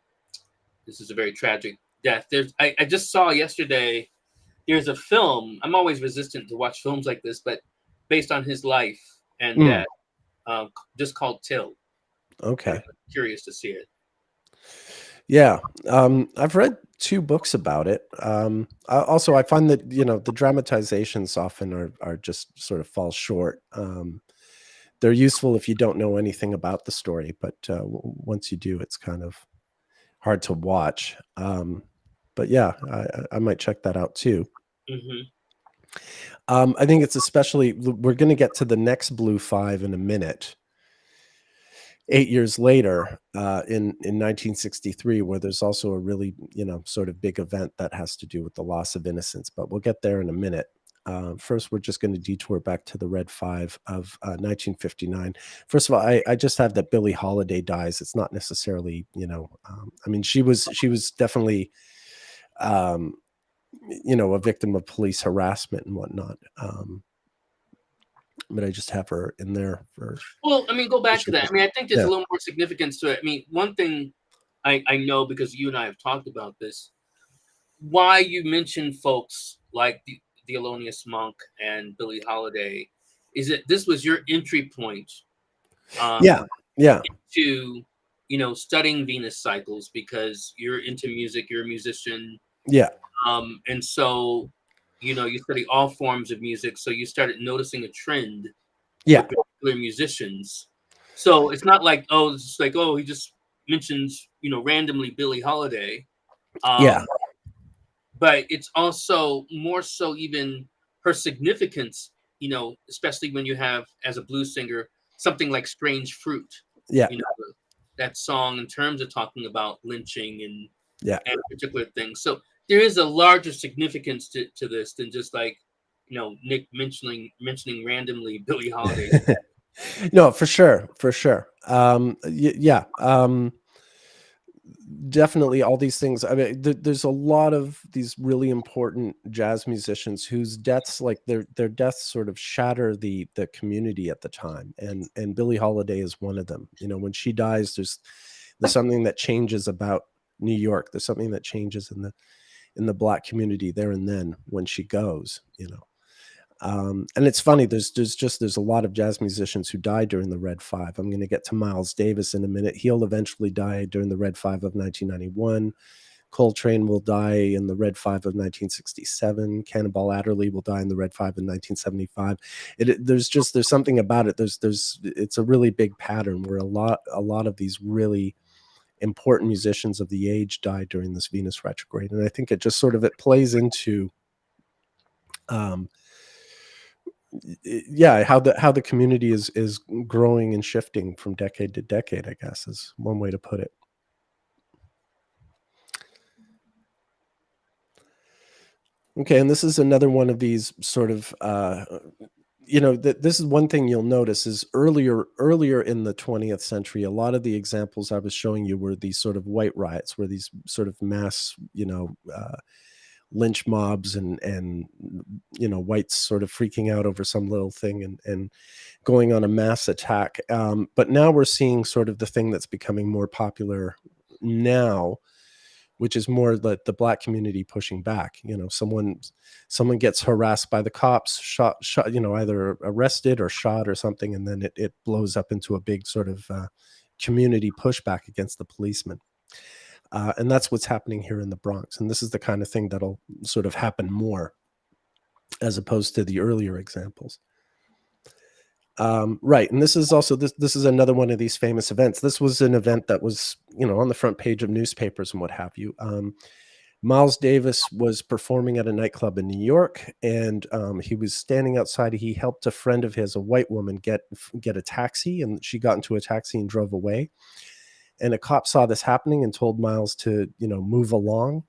this is a very tragic death. I just saw yesterday, there's a film. I'm always resistant to watch films like this, but based on his life and death, just called Till. Okay. I'm curious to see it. Yeah. I've read 2 books about it. Also, I find that, the dramatizations often are just sort of fall short. They're useful if you don't know anything about the story, but once you do, it's kind of hard to watch. But yeah, I might check that out too. I think it's especially, we're going to get to the next Blue Five in a minute. 8 years later, in 1963, where there's also a really, sort of big event that has to do with the loss of innocence, but we'll get there in a minute. First, we're just going to detour back to the Red Five of 1959. First of all, I just have that Billie Holiday dies. It's not necessarily, she was definitely, a victim of police harassment and whatnot. but I just have her in there for. Well, I mean, go back to that. I mean, I think there's a Yeah, little more significance to it. I mean, one thing I know, because you and I have talked about this, why you mentioned folks like the Thelonious Monk and Billie Holiday, is that this was your entry point yeah, yeah, to, studying Venus cycles, because you're into music, you're a musician, yeah, and so you study all forms of music, so you started noticing a trend yeah, with particular musicians. So it's not like, oh, it's just like, oh, he just mentions randomly Billie Holiday, yeah, um, but it's also more so even her significance. Especially when you have, as a blues singer, something like Strange Fruit. yeah, You know that song, in terms of talking about lynching yeah. and particular things. So there is a larger significance to this than just like, Nick mentioning randomly Billie Holiday. No, for sure, for sure. Yeah, definitely all these things. I mean, there's a lot of these really important jazz musicians whose deaths, like their deaths, sort of shatter the community at the time, and Billie Holiday is one of them. When she dies, there's something that changes about New York. There's something that changes in the Black community there and then when she goes. And it's funny. There's a lot of jazz musicians who died during the Red Five. I'm going to get to Miles Davis in a minute. He'll eventually die during the Red Five of 1991. Coltrane will die in the Red Five of 1967. Cannonball Adderley will die in the Red Five in 1975. There's something about it. It's a really big pattern where a lot of these really important musicians of the age died during this Venus retrograde, and I think it plays into um, yeah, how the community is growing and shifting from decade to decade, I guess, is one way to put it. Okay, and this is another one of these sort of this is one thing you'll notice is earlier in the 20th century, a lot of the examples I was showing you were these sort of white riots, were these sort of mass lynch mobs, and whites sort of freaking out over some little thing, and going on a mass attack. But now we're seeing sort of the thing that's becoming more popular now, which is more the Black community pushing back. Someone gets harassed by the cops, shot, either arrested or shot or something, and then it blows up into a big sort of community pushback against the policeman. And that's what's happening here in the Bronx. And this is the kind of thing that'll sort of happen more as opposed to the earlier examples. Right. And this is also this is another one of these famous events. This was an event that was, on the front page of newspapers and what have you. Miles Davis was performing at a nightclub in New York, and he was standing outside. He helped a friend of his, a white woman, get a taxi, and she got into a taxi and drove away. And a cop saw this happening and told Miles to, move along.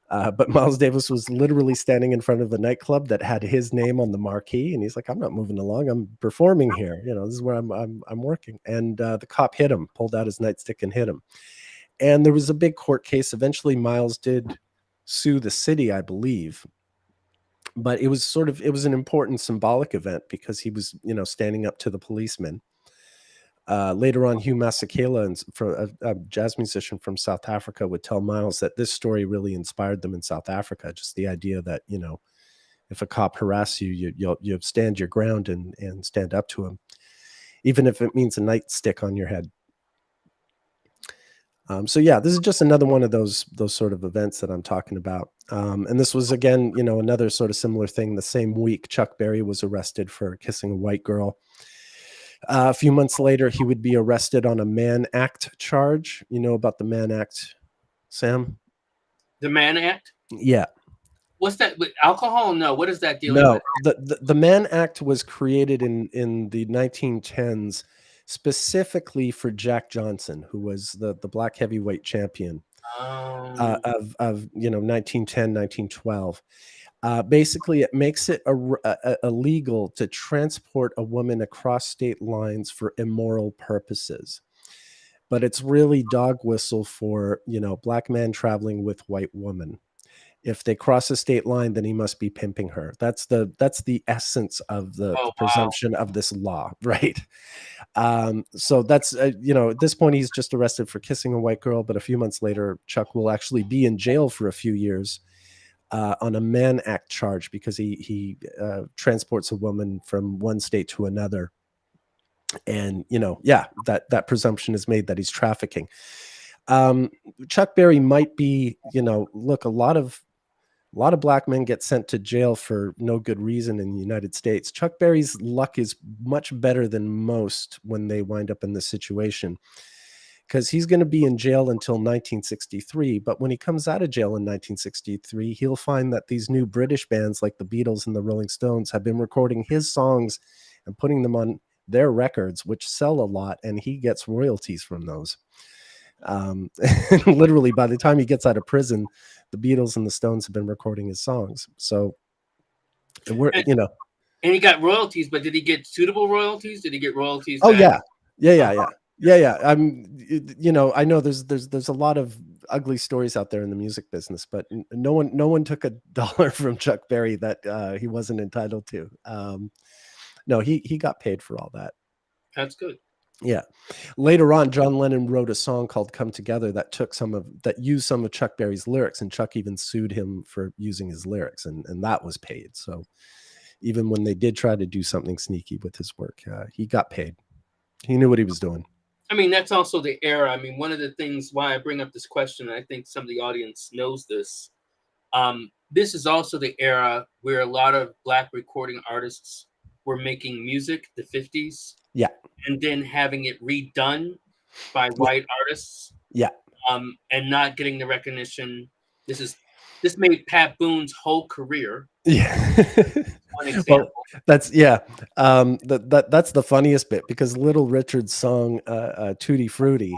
But Miles Davis was literally standing in front of the nightclub that had his name on the marquee, and he's like, "I'm not moving along. I'm performing here. This is where I'm working." And the cop hit him, pulled out his nightstick and hit him. And there was a big court case. Eventually, Miles did sue the city, I believe. But it was an important symbolic event because he was, standing up to the policeman. Later on, Hugh Masekela, a jazz musician from South Africa, would tell Miles that this story really inspired them in South Africa. Just the idea that, if a cop harasses you, you stand your ground and stand up to him, even if it means a nightstick on your head. So yeah, this is just another one of those sort of events that I'm talking about. And this was, again, another sort of similar thing. The same week, Chuck Berry was arrested for kissing a white girl. A few months later, he would be arrested on a Mann Act charge. You know about the Mann Act, Sam? The Mann Act? Yeah. What's that? With alcohol? No. What is that dealing No, with? the Mann Act was created in the 1910s specifically for Jack Johnson, who was the Black heavyweight champion Oh. of 1910, 1912. Basically, it makes it illegal to transport a woman across state lines for immoral purposes. But it's really dog whistle for, Black man traveling with white woman. If they cross a state line, then he must be pimping her. That's the essence of the Oh, wow. presumption of this law, right? So that's at this point he's just arrested for kissing a white girl, but a few months later, Chuck will actually be in jail for a few years on a Mann Act charge because he transports a woman from one state to another, and that presumption is made that he's trafficking. Chuck Berry might be, look, a lot of black men get sent to jail for no good reason in the United States. Chuck Berry's luck is much better than most when they wind up in this situation, because he's going to be in jail until 1963. But when he comes out of jail in 1963, he'll find that these new British bands like the Beatles and the Rolling Stones have been recording his songs and putting them on their records, which sell a lot, and he gets royalties from those. Literally, by the time he gets out of prison, the Beatles and the Stones have been recording his songs. So we're, And he got royalties, but did he get suitable royalties? Did he get royalties? Oh that, yeah. I know there's a lot of ugly stories out there in the music business, but no one took a dollar from Chuck Berry that he wasn't entitled to. No, he got paid for all that. That's good. Yeah. Later on, John Lennon wrote a song called "Come Together" that used some of Chuck Berry's lyrics, and Chuck even sued him for using his lyrics, and that was paid. So even when they did try to do something sneaky with his work, he got paid. He knew what he was doing. I mean, that's also the era. I mean, one of the things why I bring up this question, and I think some of the audience knows this, this is also the era where a lot of Black recording artists were making music, the 50s. Yeah. And then having it redone by white artists. Yeah. And not getting the recognition. This made Pat Boone's whole career. Yeah. One example. Well, that's that's the funniest bit, because Little Richard's song "Tutti Frutti"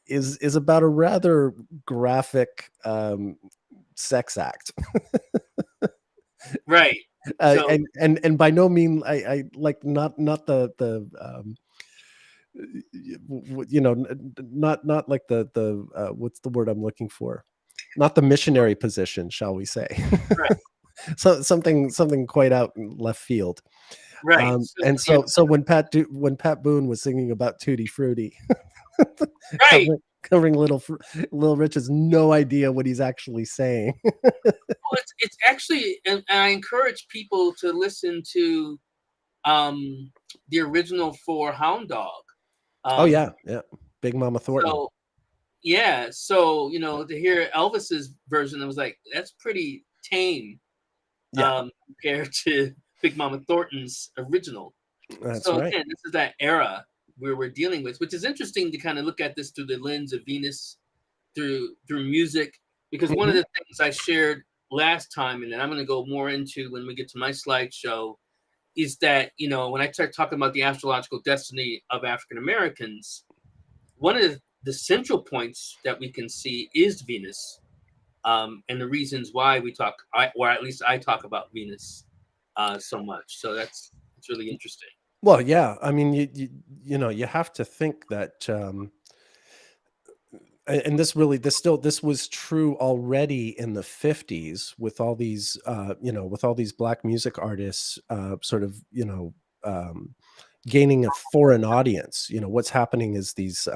is about a rather graphic sex act. Right. So, and by no means I like not the not like the what's the word I'm looking for? Not the missionary position, shall we say? Right. So something quite out in left field. Right. And so when Pat Boone was singing about Tutti Frutti, right. covering Little Rich has no idea what he's actually saying. Well, it's actually, and I encourage people to listen to the original for Hound Dog. Oh yeah, Big Mama Thornton. So to hear Elvis's version, it was like, that's pretty tame. Compared to Big Mama Thornton's original. That's so right. Again, this is that era where we're dealing with, which is interesting to kind of look at this through the lens of Venus, through music, because one of the things I shared last time, and then I'm going to go more into when we get to my slideshow, is that when I start talking about the astrological destiny of African Americans, one of the central points that we can see is Venus. And the reasons why we talk, or at least I talk about Venus so much. So it's really interesting. Well, yeah. I mean, you have to think that, and this was true already in the 50s with all these, with all these Black music artists, sort of, gaining a foreign audience. What's happening is these,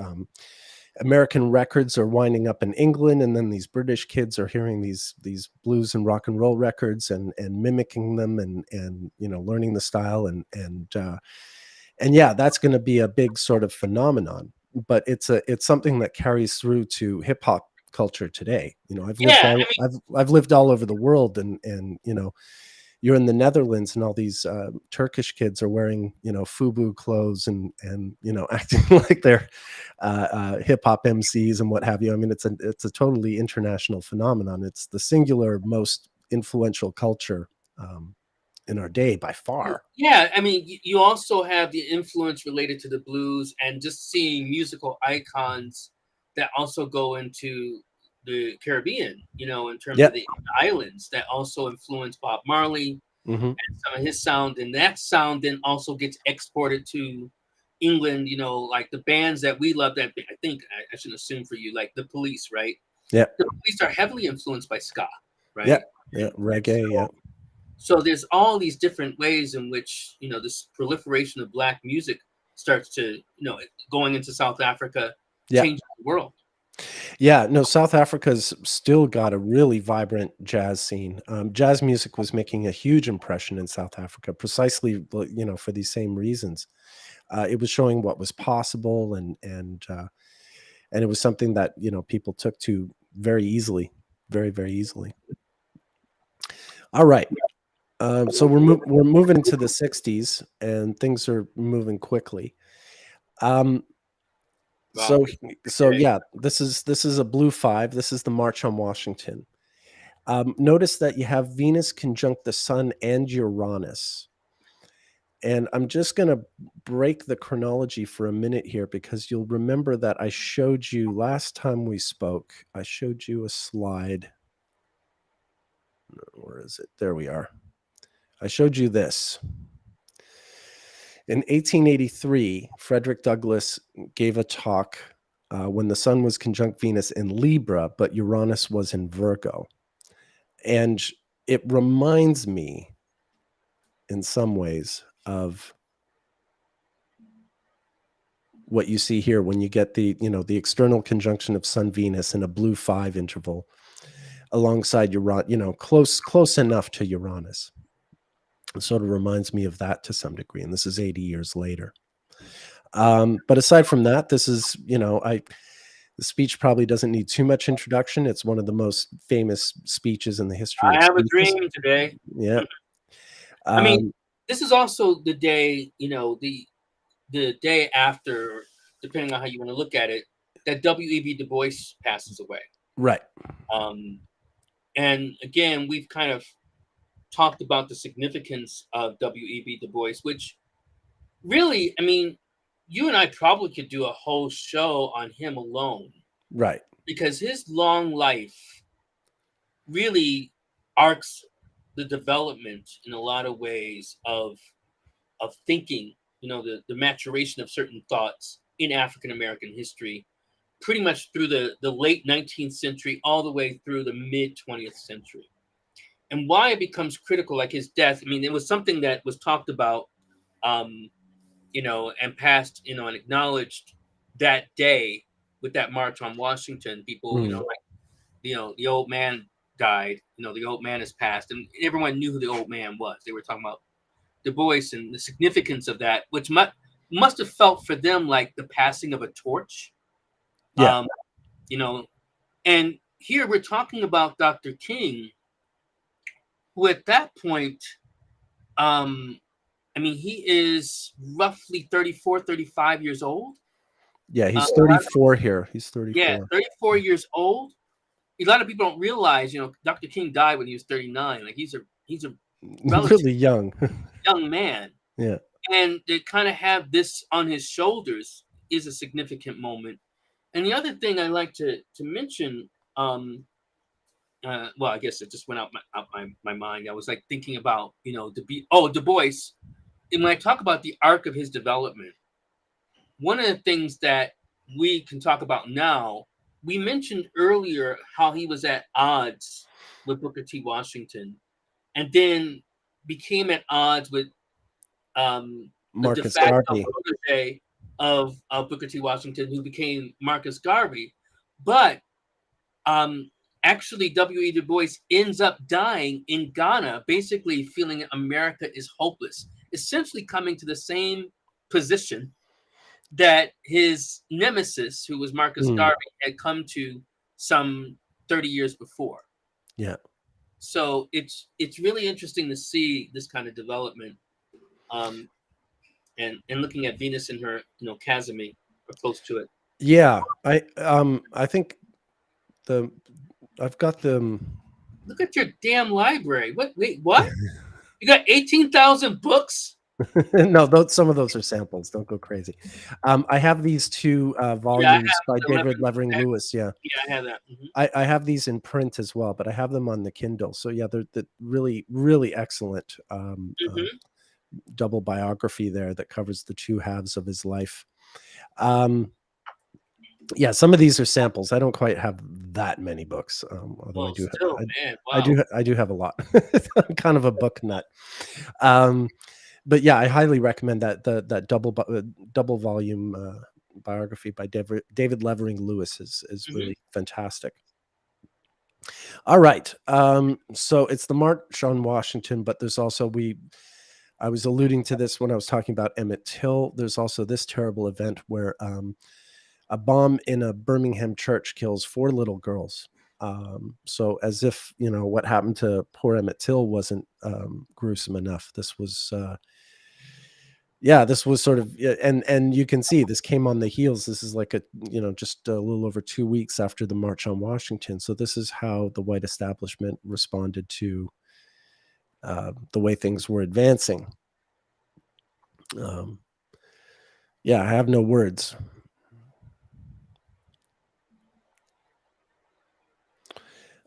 American records are winding up in England, and then these British kids are hearing these blues and rock and roll records and mimicking them and learning the style and yeah, that's going to be a big sort of phenomenon. But it's something that carries through to hip hop culture today. I've lived all over the world, and you're in the Netherlands, and all these Turkish kids are wearing, FUBU clothes and acting like they're hip hop MCs and what have you. I mean, it's a totally international phenomenon. It's the singular most influential culture in our day by far. Yeah, I mean, you also have the influence related to the blues, and just seeing musical icons that also go into the Caribbean, in terms of the islands, that also influence Bob Marley and some of his sound, and that sound then also gets exported to England. Like the bands that we love, that I think I shouldn't assume for you, like the Police, right? Yeah. The police are heavily influenced by ska, Yeah. right? Yeah. Reggae. Yeah. So there's all these different ways in which, you know, this proliferation of black music starts to, you know, going into South Africa, Yeah. changing the world. Yeah, no, South Africa's still got a really vibrant jazz scene. Jazz music was making a huge impression in South Africa, precisely, for these same reasons. It was showing what was possible, and it was something that people took to very easily, very very easily. All right, so we're moving into the '60s, and things are moving quickly. Um, Wow. so so yeah, this is a blue 5. This is the March on Washington. Notice that you have Venus conjunct the Sun and Uranus. And I'm just going to break the chronology for a minute here, because you'll remember that I showed you last time we spoke. I showed you a slide. Where is it? There we are. I showed you this. In 1883, Frederick Douglass gave a talk when the Sun was conjunct Venus in Libra, but Uranus was in Virgo. And it reminds me in some ways of what you see here when you get the external conjunction of Sun Venus in a blue 5 interval alongside Uranus, close enough to Uranus. It sort of reminds me of that to some degree, and this is 80 years later. But aside from that, this is, the speech probably doesn't need too much introduction. It's one of the most famous speeches in the history I of have a speeches. dream today. Yeah. I mean, this is also the day, the day after, depending on how you want to look at it, that W.E.B. Du Bois passes away. Right. And again, we've kind of talked about the significance of W.E.B. Du Bois, which really, I mean, you and I probably could do a whole show on him alone. Right. Because his long life really arcs the development in a lot of ways of thinking, the maturation of certain thoughts in African American history, pretty much through the late 19th century all the way through the mid 20th century. And why it becomes critical, like his death, I mean, it was something that was talked about, and passed, and acknowledged that day with that March on Washington. People, the old man died, the old man has passed, and everyone knew who the old man was. They were talking about Du Bois and the significance of that, which must have felt for them like the passing of a torch. Yeah. And here we're talking about Dr. King, who at that point, I mean, he is roughly 34, 35 years old. Yeah, he's 34 here. He's 34. Yeah, 34 years old. A lot of people don't realize, Dr. King died when he was 39. Like he's a really young man. Yeah. And to kind of have this on his shoulders is a significant moment. And the other thing I like to mention, well, I guess it just went out my mind. I was like thinking about, Du Bois. And when I talk about the arc of his development, one of the things that we can talk about now, we mentioned earlier how he was at odds with Booker T. Washington, and then became at odds with the de facto protege of Booker T. Washington, who became Marcus Garvey. But actually, W.E. Du Bois ends up dying in Ghana, basically feeling America is hopeless, essentially coming to the same position that his nemesis, who was Marcus Garvey, had come to some 30 years before. Yeah. So it's really interesting to see this kind of development, and looking at Venus in her, Casimir, or close to it. Yeah, I think I've got them. Look at your damn library. Wait, what? You got 18,000 books? No, some of those are samples. Don't go crazy. I have these 2 volumes by David Levering Lewis. Yeah, I have that. I have these in print as well, but I have them on the Kindle. So yeah, they're really, really excellent double biography there that covers the 2 halves of his life. Yeah, some of these are samples. I don't quite have that many books, although Well, still, man, wow. I do have a lot. I'm kind of a book nut. Um, but yeah, I highly recommend that double volume biography by David Levering Lewis is Mhm. really fantastic. All right, so it's the March on Washington, but there's also I was alluding to this when I was talking about Emmett Till. There's also this terrible event where a bomb in a Birmingham church kills 4 little girls. So as if, what happened to poor Emmett Till wasn't gruesome enough. This was sort of, yeah, and you can see this came on the heels. This is like just a little over 2 weeks after the March on Washington. So this is how the white establishment responded to the way things were advancing. Um, yeah, I have no words.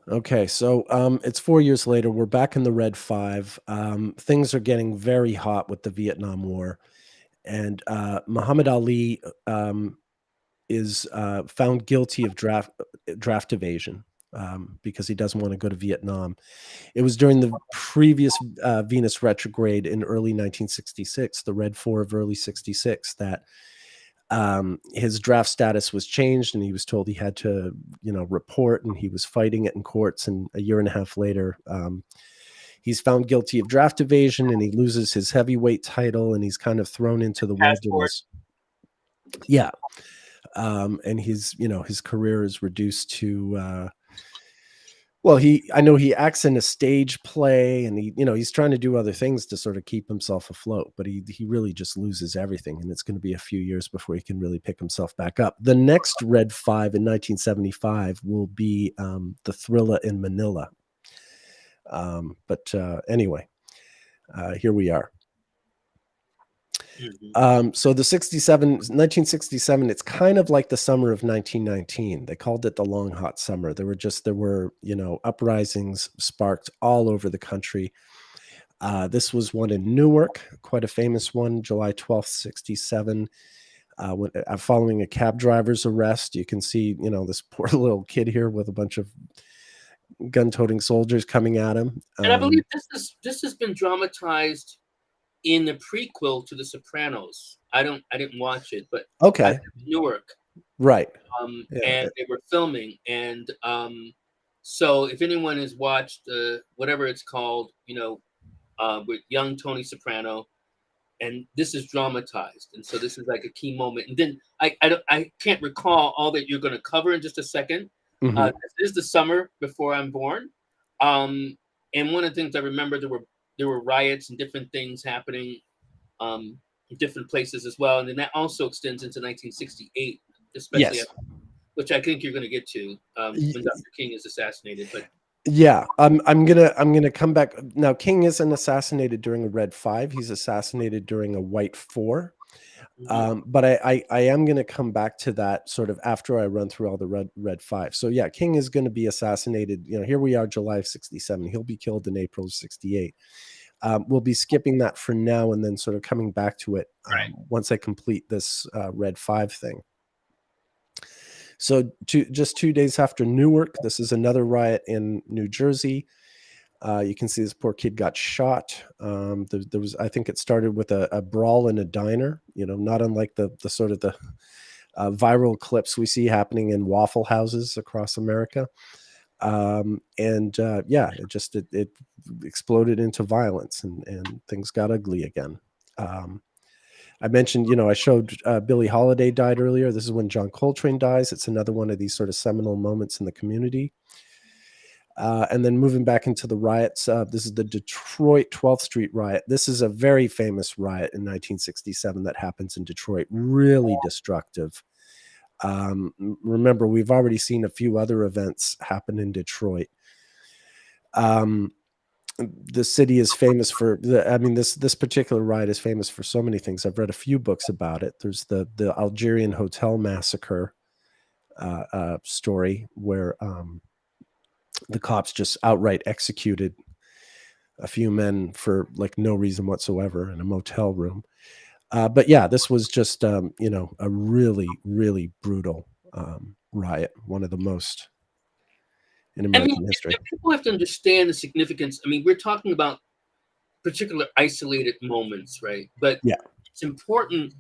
Okay, so it's 4 years later. We're back in the Red Five. Things are getting very hot with the Vietnam War, and Muhammad Ali is found guilty of draft evasion because he doesn't want to go to Vietnam. It was during the previous Venus retrograde in early 1966, the Red Four of early '66, that his draft status was changed, and he was told he had to, report, and he was fighting it in courts. And a year and a half later, he's found guilty of draft evasion, and he loses his heavyweight title, and he's kind of thrown into the Passport. wilderness. Yeah. And his career is reduced to, well, I know he acts in a stage play, and he's trying to do other things to sort of keep himself afloat, but he really just loses everything, and it's going to be a few years before he can really pick himself back up. The next Red Five in 1975 will be the Thriller in Manila. But anyway, here we are. So the 1967, it's kind of like the summer of 1919. They called it the long hot summer. There were uprisings sparked all over the country. This was one in Newark, quite a famous one, July 12th, 67. Following a cab driver's arrest, you can see, this poor little kid here with a bunch of gun-toting soldiers coming at him. And I believe this has been dramatized in the prequel to The Sopranos. I didn't watch it, but Okay. Newark, Right. Yeah. And they were filming, and so if anyone has watched whatever it's called, with young Tony Soprano, and this is dramatized, and so this is like a key moment. And then I can't recall all that you're going to cover in just a second. Mm-hmm. This is the summer before I'm born, and one of the things I remember, there were riots and different things happening in different places as well. And then that also extends into 1968, especially, which I think you're going to get to when Dr. King is assassinated. But yeah, I'm gonna come back now. King isn't assassinated during a Red Five; he's assassinated during a White Four. But I am going to come back to that sort of after I run through all the Red Five. So yeah, King is going to be assassinated. Here we are, July of '67. He'll be killed in April of '68. We'll be skipping that for now, and then sort of coming back to it once I complete this Red Five thing. So just 2 days after Newark, this is another riot in New Jersey. You can see this poor kid got shot. There was, I think it started with a brawl in a diner, not unlike the sort of the viral clips we see happening in Waffle Houses across America. It exploded into violence, and things got ugly again. I mentioned, I showed Billie Holiday died earlier. This is when John Coltrane dies. It's another one of these sort of seminal moments in the community. And then moving back into the riots, this is the Detroit 12th Street riot. This is a very famous riot in 1967 that happens in Detroit, really destructive. Remember, we've already seen a few other events happen in Detroit. The city is famous for this particular riot is famous for so many things. I've read a few books about it. There's the Algerian hotel massacre story where the cops just outright executed a few men for like no reason whatsoever in a motel room. But yeah, this was just a really, really brutal riot, one of the most in I mean, American history. people have to understand the significance. I mean, we're talking about particular isolated moments, right? But Yeah. it's important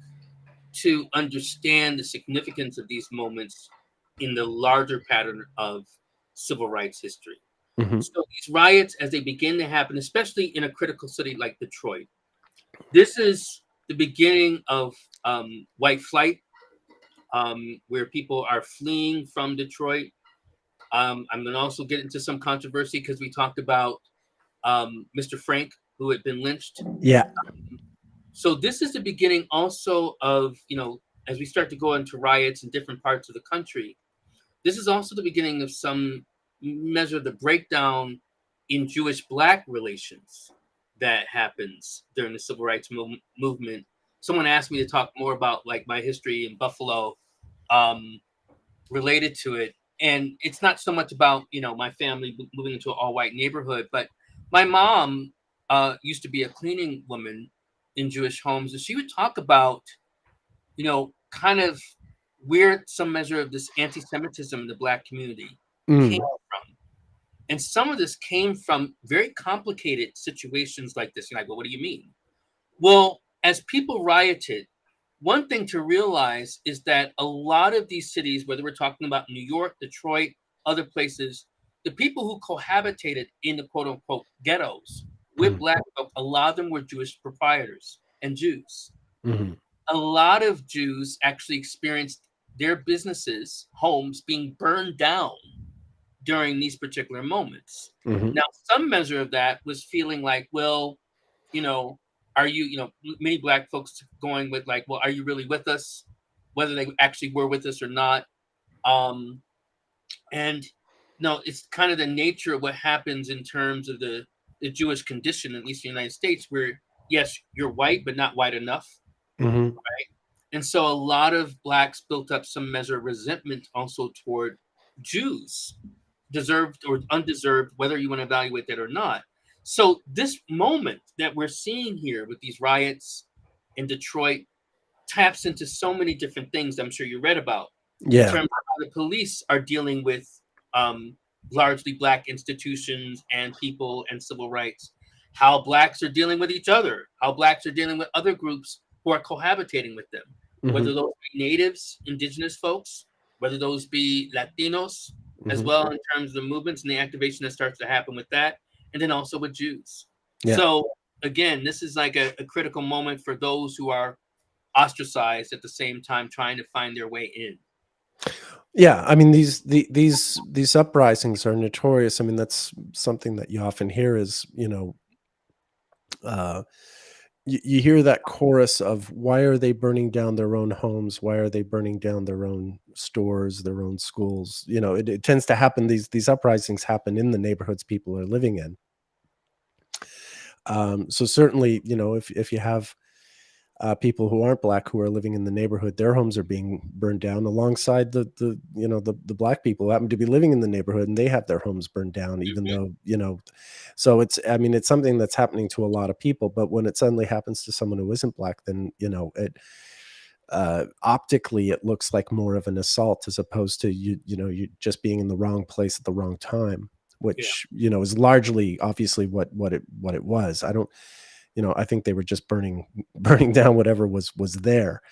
to understand the significance of these moments in the larger pattern of civil rights history. Hmm. So these riots, as they begin to happen, especially in a critical city like Detroit, this is the beginning of white flight, where people are fleeing from Detroit. I'm going to also get into some controversy because we talked about Mr. Frank, who had been lynched. Yeah. So this is the beginning also of, as we start to go into riots in different parts of the country, this is also the beginning of some measure of the breakdown in Jewish-Black relations that happens during the civil rights movement. Someone asked me to talk more about like my history in Buffalo, um, related to it. And it's not so much about, my family moving into an all-white neighborhood, but my mom used to be a cleaning woman in Jewish homes, and she would talk about, kind of where some measure of this anti-Semitism in the Black community came Mm. from. And some of this came from very complicated situations like this. You're like, well, what do you mean? Well, as people rioted, one thing to realize is that a lot of these cities, whether we're talking about New York, Detroit, other places, the people who cohabitated in the quote unquote ghettos with Mm. Black folk, a lot of them were Jewish proprietors and Jews. Mm. A lot of Jews actually experienced their businesses, homes being burned down during these particular moments. Mm. Now, some measure of that was feeling like, well, you know, are you, many Black folks going with like, well, are you really with us? Whether they actually were with us or not. Um, and no, it's kind of the nature of what happens in terms of the Jewish condition, at least in the United States, where yes, you're white, but not white enough. Mm. And so a lot of Blacks built up some measure of resentment also toward Jews, deserved or undeserved, whether you want to evaluate that or not. So this moment that we're seeing here with these riots in Detroit taps into so many different things I'm sure you read about in Yeah. terms of how the police are dealing with um, largely Black institutions and people and civil rights, how Blacks are dealing with each other, how Blacks are dealing with other groups who are cohabitating with them, Mm. whether those be natives, indigenous folks, whether those be Latinos, as Mm. well in terms of the movements and the activation that starts to happen with that, and then also with Jews. Yeah. So again, this is like a critical moment for those who are ostracized at the same time trying to find their way in. Yeah, I mean these uprisings are notorious. I mean that's something that you often hear is uh, you hear that chorus of why are they burning down their own homes? Why are they burning down their own stores, their own schools? It tends to happen. These uprisings happen in the neighborhoods people are living in. So certainly, if you have people who aren't Black who are living in the neighborhood, their homes are being burned down alongside the Black people who happen to be living in the neighborhood, and they have their homes burned down, even though So it's something that's happening to a lot of people. But when it suddenly happens to someone who isn't Black, then it optically it looks like more of an assault as opposed to you just being in the wrong place at the wrong time, Yeah, which is largely obviously what it was. I think they were just burning down whatever was there.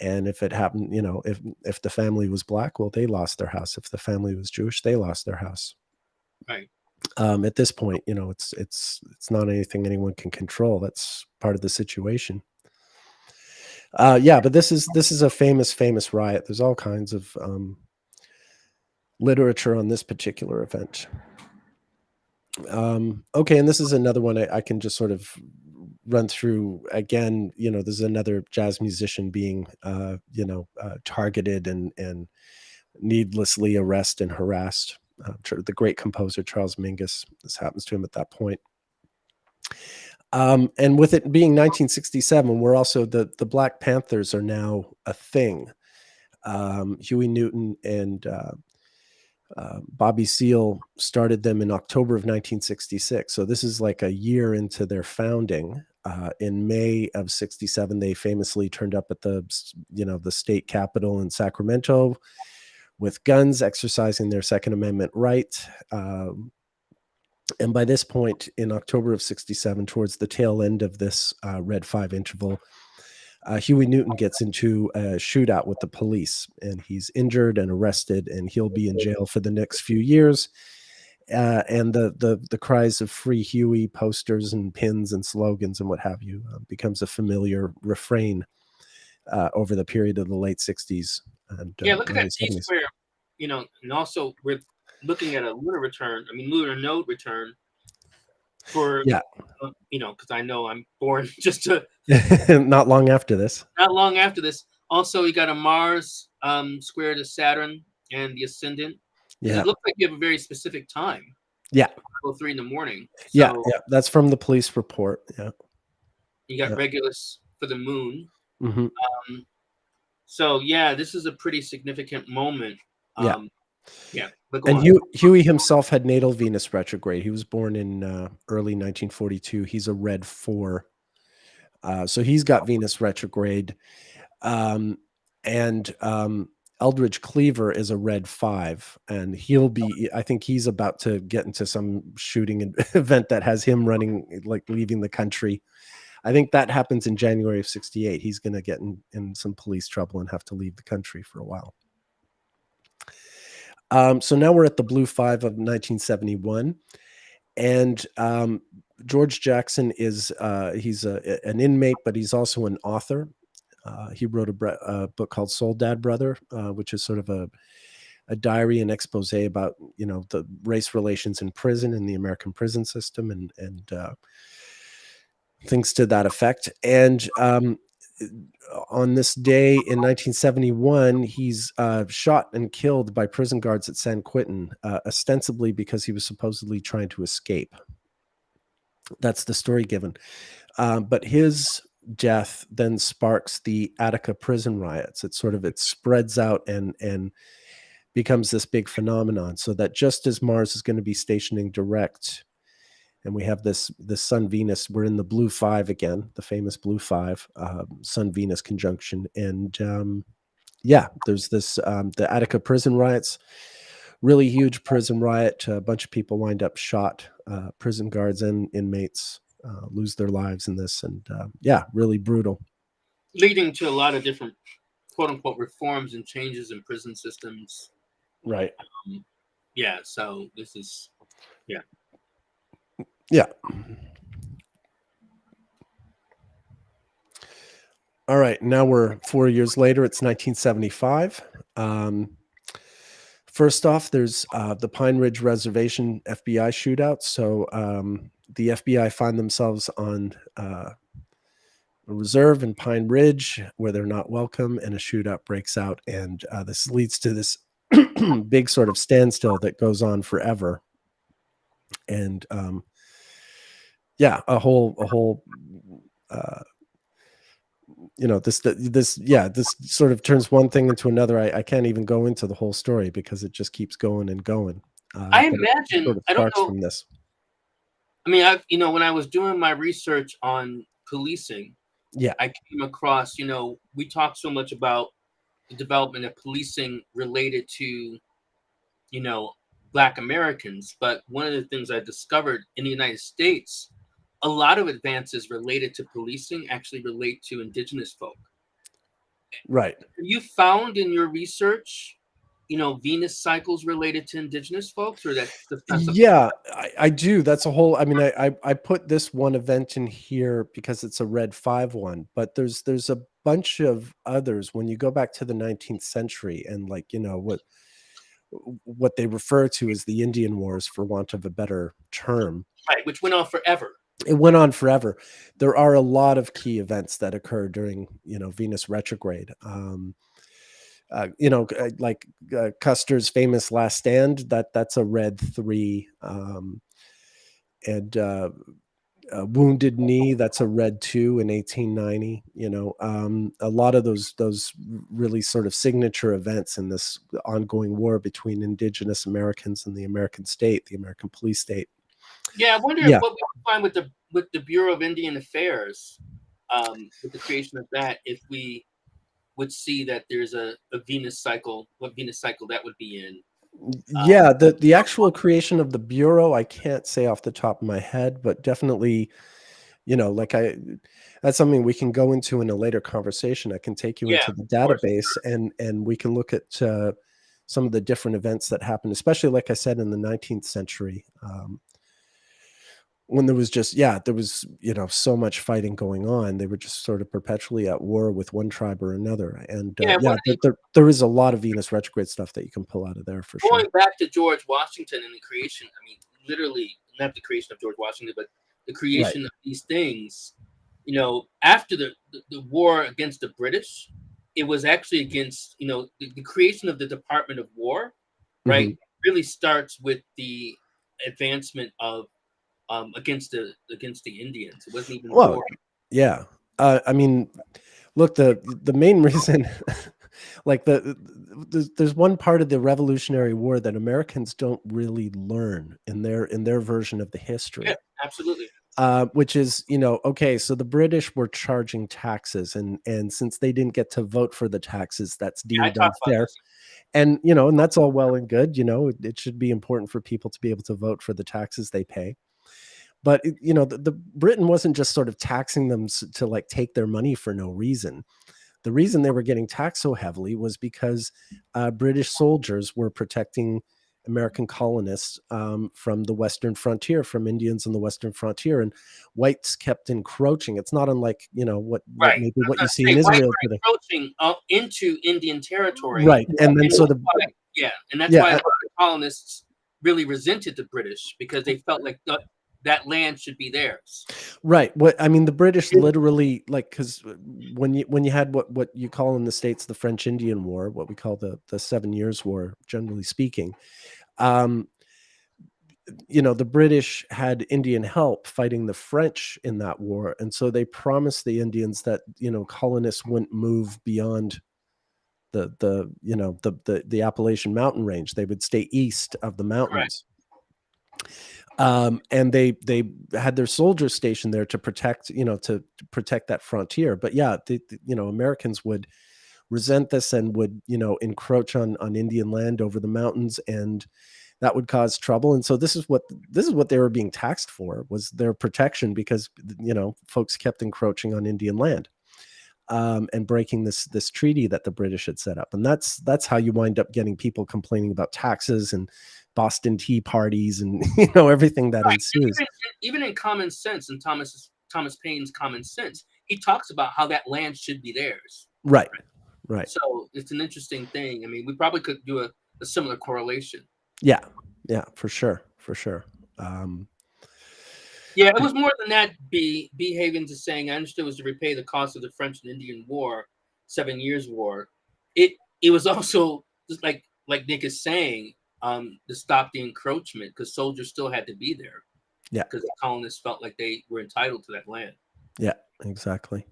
And if it happened, if the family was Black, well, they lost their house. If the family was Jewish, they lost their house. right. At this point, it's not anything anyone can control. That's part of the situation. Yeah, but this is a famous riot. There's all kinds of literature on this particular event. Okay, and this is another one I can just sort of run through again. There's another jazz musician being targeted and needlessly arrested and harassed. The great composer Charles Mingus. This happens to him at that point. And with it being 1967, we're also the Black Panthers are now a thing. Huey Newton and Bobby Seale started them in October of 1966. So this is like a year into their founding. In May of 67, they famously turned up at the state capitol in Sacramento, with guns, exercising their Second Amendment right. And by this point, in October of 67, towards the tail end of this Red 5 interval, Huey Newton gets into a shootout with the police, and he's injured and arrested, and he'll be in jail for the next few years. And the cries of "Free Huey" posters and pins and slogans and what have you becomes a familiar refrain over the period of the late 60s and Look at early that T 70s. square, and also we're looking at a lunar node return for, Yeah. because I know I'm born just Not long after this. not long after this. Also, you got a Mars square to Saturn and the ascendant. Yeah. It looks like you have a very specific time. Yeah. 3 in the morning. Yeah. So Yeah. That's from the police report. Yeah. you got Yeah. Regulus for the moon. Mm-hmm. So yeah, this is a pretty significant moment. Yeah. But go And on. Huey himself had natal Venus retrograde. He was born in early 1942. He's a red 4. So he's got Venus retrograde. And Eldridge Cleaver is a red 5. And I think he's about to get into some shooting event that has him running, like leaving the country. I think that happens in January of 68. He's going to get in some police trouble and have to leave the country for a while. So now we're at the Blue 5 of 1971. And George Jackson is he's an inmate, but he's also an author. He wrote a book called Soul Dad Brother, which is sort of a diary and expose about the race relations in prison and the American prison system and things to that effect. And on this day in 1971, he's shot and killed by prison guards at San Quentin, ostensibly because he was supposedly trying to escape. That's the story given. But his death then sparks the Attica prison riots. It spreads out and becomes this big phenomenon. So that just as Mars is going to be stationing direct, and we have this Sun Venus, we're in the Blue 5 again, the famous Blue 5, Sun Venus conjunction, and there's this the Attica prison riots. Really huge prison riot. A bunch of people wind up shot. Prison guards and inmates lose their lives in this, and really brutal. Leading to a lot of different quote unquote reforms and changes in prison systems. Right. So this is All right. Now we're 4 years later. It's 1975. First off, there's the Pine Ridge Reservation FBI shootout. So the FBI find themselves on a reserve in Pine Ridge where they're not welcome, and a shootout breaks out. And this leads to this big sort of standstill that goes on forever. And a whole this sort of turns one thing into another. I can't even go into the whole story because it just keeps going and going. I imagine, sort of I don't know. from this. I mean, when I was doing my research on policing, I came across, we talk so much about the development of policing related to, Black Americans. But one of the things I discovered in the United States, a lot of advances related to policing actually relate to indigenous folk. Right. Have you found in your research, Venus cycles related to indigenous folks, or that's I do. That's a whole, I mean, I put this one event in here because it's a red 5 one, but there's a bunch of others when you go back to the 19th century and what they refer to as the Indian Wars, for want of a better term. Right, which went on forever. It went on forever. There are a lot of key events that occur during, Venus retrograde. Like Custer's famous Last Stand, that's a red 3. And Wounded Knee, that's a red 2 in 1890. A lot of those really sort of signature events in this ongoing war between indigenous Americans and the American state, the American police state. Yeah, I wonder what we would find with the Bureau of Indian Affairs, with the creation of that, if we would see that there's a Venus cycle, what Venus cycle that would be in. Yeah, the actual creation of the bureau, I can't say off the top of my head, but definitely, like that's something we can go into in a later conversation. I can take you Yeah, into the of course. database and we can look at some of the different events that happened, especially like I said in the 19th century, when there was so much fighting going on. They were just sort of perpetually at war with one tribe or another. And Yeah, one of the, there is a lot of Venus retrograde stuff that you can pull out of there for sure. going back to George Washington and the creation. I mean, literally not the creation of George Washington, but the creation of these things. After the war against the British, it was actually against the creation of the Department of War, right? Mhm. Really starts with the advancement of against the Indians. It wasn't even Well, war. yeah. I mean, look, the main reason, like there's one part of the Revolutionary War that Americans don't really learn in their version of the Yeah, history, absolutely. which is, okay, so the British were charging taxes, and since they didn't get to vote for the taxes, that's Yeah, I deemed talked about unfair. this. And that's all well and good. It should be important for people to be able to vote for the taxes they pay. But the Britain wasn't just sort of taxing them to like take their money for no reason. The reason they were getting taxed so heavily was because British soldiers were protecting American colonists from the Western frontier, from Indians on the Western frontier, and whites kept encroaching. It's not unlike Right. maybe I was what you gonna see say in whites Israel were today. encroaching into Indian territory, Right, and then and so that's the why, and that's why a yeah lot of the colonists really resented the British because they felt like that land should be theirs. Right. What I mean, the British literally, like, because when you had what you call in the States the French Indian War, what we call the 7 Years' War, generally speaking, um, the British had Indian help fighting the French in that war, and so they promised the Indians that colonists wouldn't move beyond the Appalachian Mountain Range. They would stay east of the Correct. mountains. And they had their soldiers stationed there to protect that frontier. But yeah, Americans would resent this and would encroach on Indian land over the mountains, and that would cause trouble. And so this is what they were being taxed for, was their protection, because folks kept encroaching on Indian land. And breaking this treaty that the British had set up, and that's how you wind up getting people complaining about taxes and Boston Tea parties and everything that Right. ensues. Even in Common Sense and Thomas Paine's Common Sense, he talks about how that land should be theirs. Right. Right. So it's an interesting thing. I mean, we probably could do a similar correlation. Yeah. Yeah. For sure. For sure. Um, Yeah, it was more than that. B. Havens is saying, I understood it was to repay the cost of the French and Indian War, 7 Years' War. It was also just like Nick is saying, to stop the encroachment, because soldiers still had to be there. Yeah. Because the colonists felt like they were entitled to that land. Yeah. Exactly.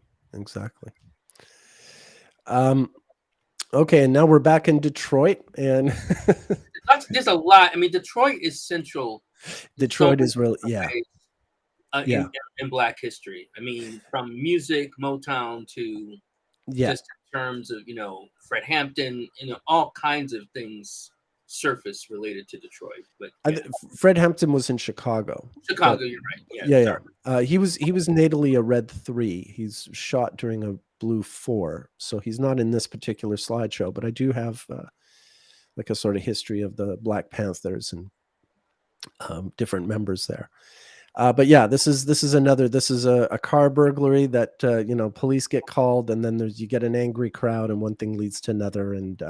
Okay, and now we're back in Detroit, and There's a lot. I mean, Detroit is central. Detroit is really In Black history. I mean, from music, Motown, to just in terms of Fred Hampton, all kinds of things surface related to Detroit. But Fred Hampton was in Chicago. Chicago, you're right. Yeah. He was natally a red 3. He's shot during a blue 4, so he's not in this particular slideshow. But I do have like a sort of history of the Black Panthers and different members there. But yeah, this is a car burglary that police get called, and then you get an angry crowd, and one thing leads to another, and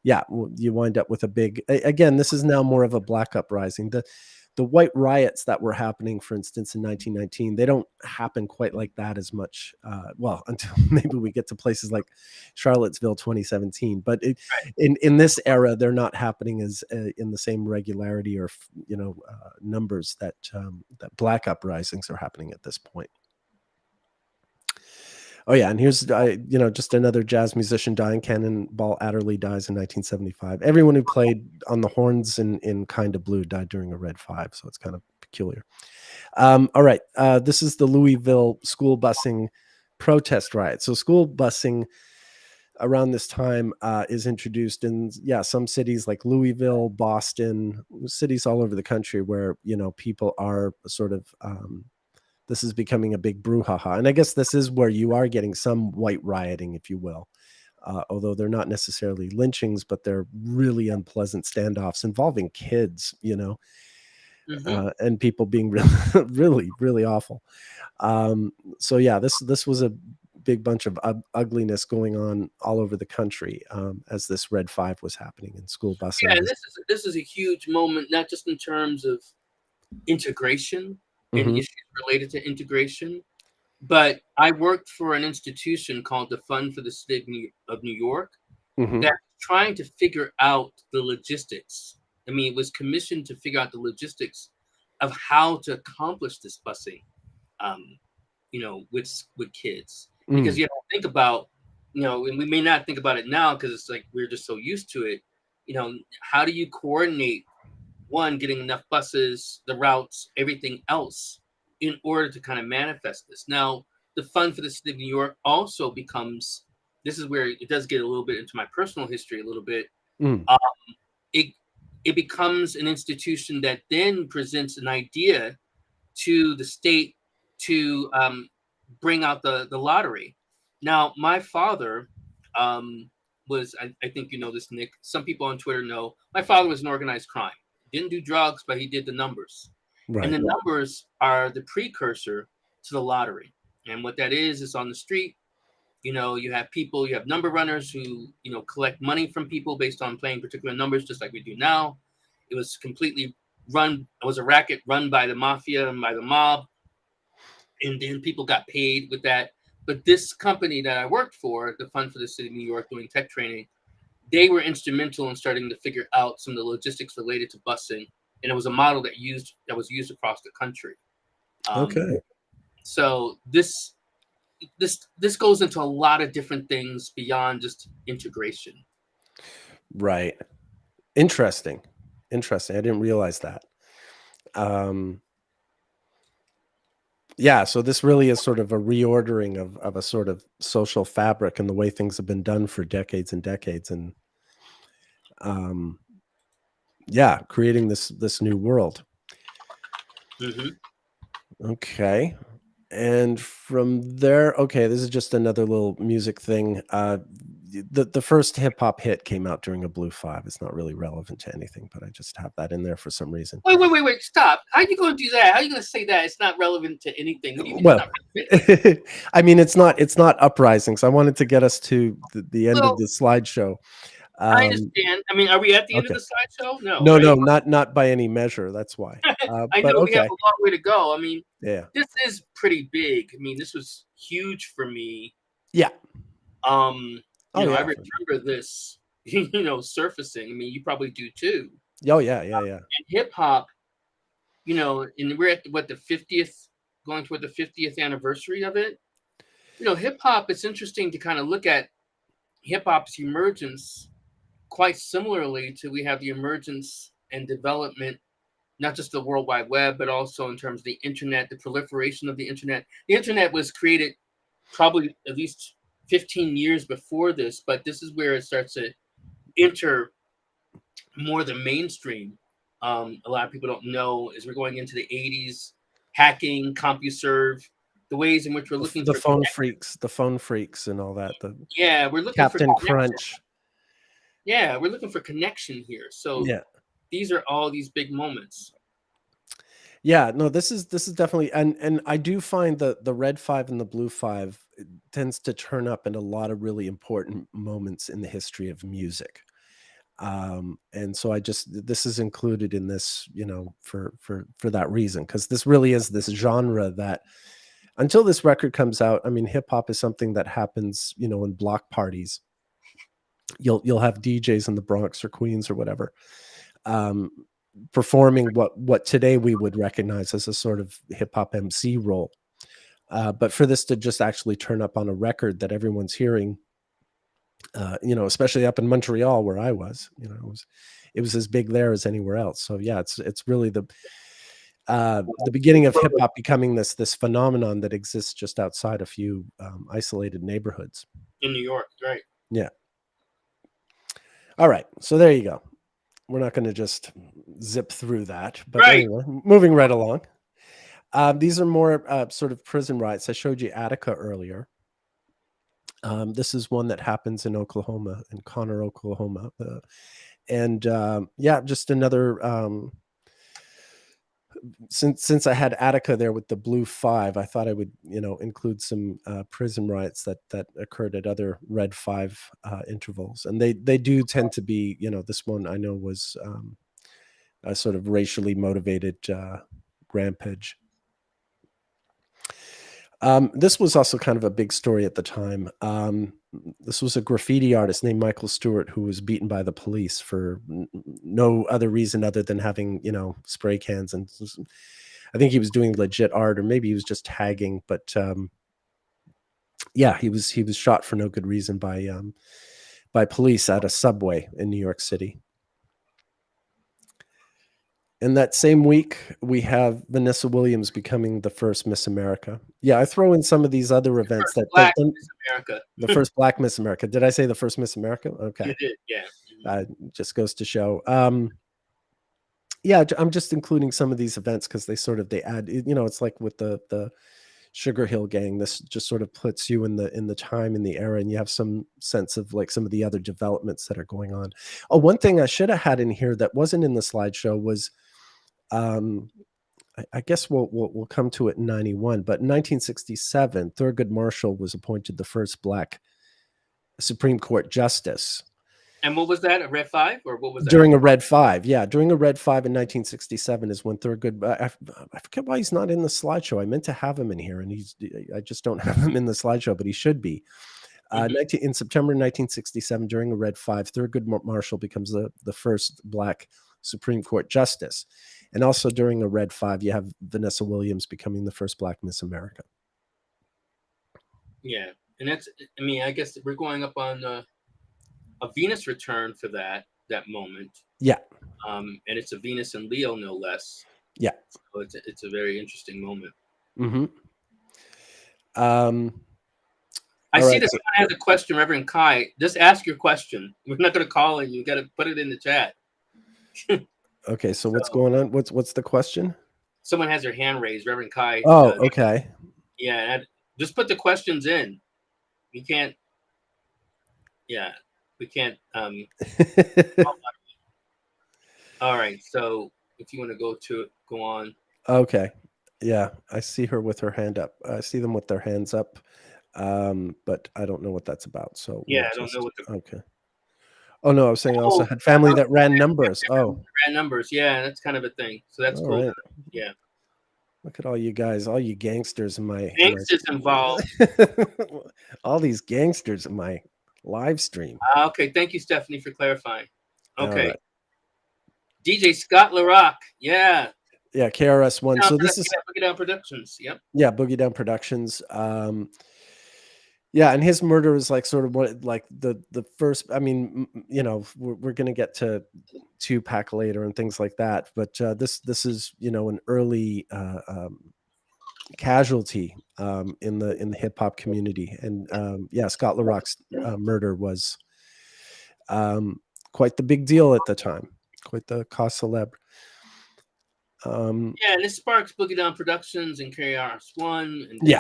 yeah, you wind up with a big. Again, this is now more of a Black uprising. The white riots that were happening, for instance, in 1919, they don't happen quite like that as much. Well, until maybe we get to places like Charlottesville 2017. But in this era, they're not happening as in the same regularity or numbers that Black uprisings are happening at this point. Oh yeah, and here's just another jazz musician dying. Cannonball Adderley dies in 1975. Everyone who played on the horns in Kind of Blue died during a Red 5, so it's kind of peculiar. All right, this is the Louisville school busing protest riot. So school busing around this time is introduced in some cities like Louisville, Boston, cities all over the country where people are sort of this is becoming a big brouhaha. And I guess this is where you are getting some white rioting, if you will. Although they're not necessarily lynchings, but they're really unpleasant standoffs involving kids, and people being really, really, really awful. So yeah, this was a big bunch of ugliness going on all over the country as this Red 5 was happening in school busing. Yeah, this is a huge moment, not just in terms of integration and Mm-hmm. issues related to integration, but I worked for an institution called the Fund for the City of New York Mm-hmm. that's trying to figure out the logistics. I mean, it was commissioned to figure out the logistics of how to accomplish this busing, with kids. Because you have to think about, and we may not think about it now because it's like we're just so used to it. How do you coordinate one, getting enough buses, the routes, everything else in order to kind of manifest this? Now, the Fund for the City of New York also becomes, this is where it does get a little bit into my personal history a little bit. Mm. It it becomes an institution that then presents an idea to the state to bring out the lottery. Now, my father was, I think you know this, Nick. Some people on Twitter know my father was an organized crime. Didn't do drugs, but he did the numbers. And Right. the numbers are the precursor to the lottery. And what that is on the street. You have people, you have number runners who, collect money from people based on playing particular numbers, just like we do now. It was completely it was a racket run by the mafia and by the mob. And then people got paid with that. But this company that I worked for, the Fund for the City of New York, doing tech training, they were instrumental in starting to figure out some of the logistics related to busing. And it was a model that was used across the country. Okay. So this goes into a lot of different things beyond just integration. Right. Interesting. I didn't realize that. Yeah, so this really is sort of a reordering of a sort of social fabric and the way things have been done for decades and decades, and creating this new world. Mm-hmm. Okay. And from there, okay, this is just another little music thing. The first hip hop hit came out during a Blue 5. It's not really relevant to anything, but I just have that in there for some reason. Wait! Stop! How are you going to do that? How are you going to say that it's not relevant to anything? What do you mean Well, it's not relevant? I mean, it's not uprising. So I wanted to get us to the end of the slideshow. I understand. I mean, are we at the end of Okay. the slideshow? No, No, right? no, not by any measure. That's why. I But know we have okay. a long way to go. I mean, Yeah. this is pretty big. I mean, this was huge for me. Yeah. I yeah. remember this, surfacing. I mean, you probably do too. Oh yeah. And hip hop, and we're at the 50th, going toward the 50th anniversary of it. Hip hop, it's interesting to kind of look at hip hop's emergence quite similarly to we have the emergence and development, not just the World Wide Web, but also in terms of the internet, the proliferation of the internet. The internet was created probably at least 15 years before this, but this is where it starts to enter more the mainstream. A lot of people don't know as we're going into the 80s, hacking, CompuServe, the ways in which we're looking the for phone freaks and all that. we're looking Captain for Crunch. Yeah, we're looking for connection here. So these are all these big moments. Yeah, no, this is definitely, and I do find that the Red 5 and the Blue 5 tends to turn up in a lot of really important moments in the history of music. And so this is included in this, for that reason, because this really is this genre that until this record comes out, I mean, hip hop is something that happens, in block parties. You'll have DJs in the Bronx or Queens or whatever, performing what today we would recognize as a sort of hip hop MC role. But for this to just actually turn up on a record that everyone's hearing, especially up in Montreal where I was, it was as big there as anywhere else. So yeah, it's really the beginning of hip hop becoming this phenomenon that exists just outside a few isolated neighborhoods in New York, right? Yeah. All right. So there you go. We're not going to just zip through that, but Right. anyway, moving right along. These are more sort of prison riots. I showed you Attica earlier. This is one that happens in Oklahoma, in Conner, Oklahoma, and yeah, just another. Since I had Attica there with the blue 5, I thought I would include some prison riots that occurred at other red 5 intervals, and they do tend to be, this one I know was a sort of racially motivated rampage. This was also kind of a big story at the time. This was a graffiti artist named Michael Stewart who was beaten by the police for no other reason other than having, spray cans. And I think he was doing legit art, or maybe he was just tagging. But yeah, he was shot for no good reason by police at a subway in New York City. And that same week, we have Vanessa Williams becoming the first Miss America. Yeah, I throw in some of these other events that Black Miss America. The first Black Miss America. Did I say the first Miss America? Okay. You did, yeah. Just goes to show. Yeah, I'm just including some of these events because they add. It's like with the Sugar Hill Gang. This just sort of puts you in the time, in the era, and you have some sense of like some of the other developments that are going on. Oh, one thing I should have had in here that wasn't in the slideshow was. I guess we'll come to it in 91, but in 1967, Thurgood Marshall was appointed the first Black Supreme Court justice. And what was that? A red 5, or what was that? During a red 5, yeah. During a red 5 in 1967 is when Thurgood. I forget why he's not in the slideshow. I meant to have him in here, and I just don't have him in the slideshow, but he should be. In September 1967, during a red 5, Thurgood Marshall becomes the first Black Supreme Court justice. And also during a red 5, you have Vanessa Williams becoming the first Black Miss America. Yeah. And I guess we're going up on a Venus return for that moment. Yeah. And it's a Venus and Leo, no less. Yeah. So it's a very interesting moment. Mm-hmm. I see that someone has a question, Reverend Kai. Just ask your question. We're not going to call it. You got to put it in the chat. Okay, so what's going on? What's the question? Someone has their hand raised, Reverend Kai. Oh, okay. Yeah, just put the questions in. We can't. Yeah, we can't. All right, so if you want to go on. Okay. Yeah, I see her with her hand up. I see them with their hands up, but I don't know what that's about. So yeah, I don't know what the. Okay. Oh no, I was saying I also had family that ran numbers. Oh, ran numbers. Yeah, that's kind of a thing. So that's cool. Right. Yeah. Look at all you guys, all you gangsters in my involved. all these gangsters in my live stream. Okay, thank you, Stephanie, for clarifying. Okay. Right. DJ Scott LaRock. Yeah. Yeah, KRS-One. So this is Boogie Down Productions. Yep. Yeah, Boogie Down Productions. Yeah, and his murder is like sort of what like the first. I mean, we're going to get to Tupac later and things like that, but this is an early casualty in the hip hop community, and yeah, Scott LaRock's murder was quite the big deal at the time, quite the cause célèbre. Yeah, and this sparks Boogie Down Productions and KRS-One, and the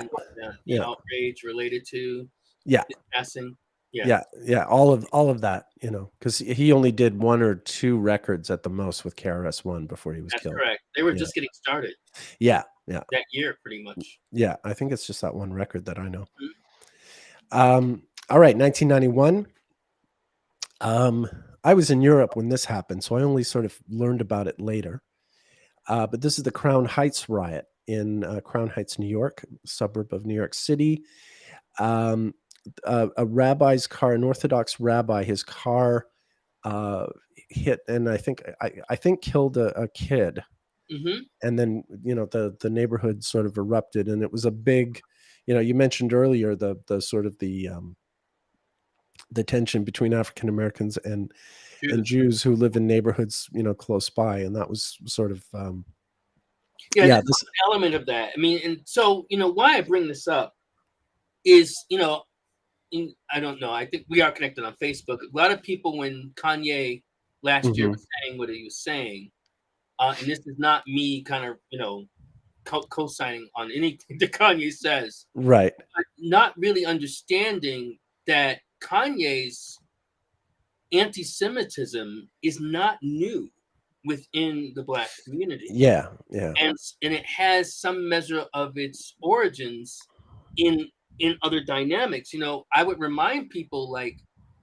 outrage related to his passing. Yeah, all of that, because he only did 1 or 2 records at the most with KRS-One before he was killed. That's correct. They were just getting started. Yeah. That year, pretty much. Yeah, I think it's just that one record that I know. Mm-hmm. All right, 1991. I was in Europe when this happened, so I only sort of learned about it later. But this is the Crown Heights riot in Crown Heights, New York, suburb of New York City. A rabbi's car, an Orthodox rabbi, his car hit and I think killed a kid. Mm-hmm. And then the neighborhood sort of erupted, and it was a big. You mentioned earlier the sort of the tension between African Americans and Jews who live in neighborhoods close by, and that was sort of this element of that. I mean, and so why I bring this up is I don't know. I think we are connected on Facebook. A lot of people, when Kanye last year Mhm. was saying what he was saying, and this is not me kind of, co-signing on anything that Kanye says, Right. but not really understanding that Kanye's anti-Semitism is not new within the Black community. Yeah. Yeah. And it has some measure of its origins in other dynamics. I would remind people, like,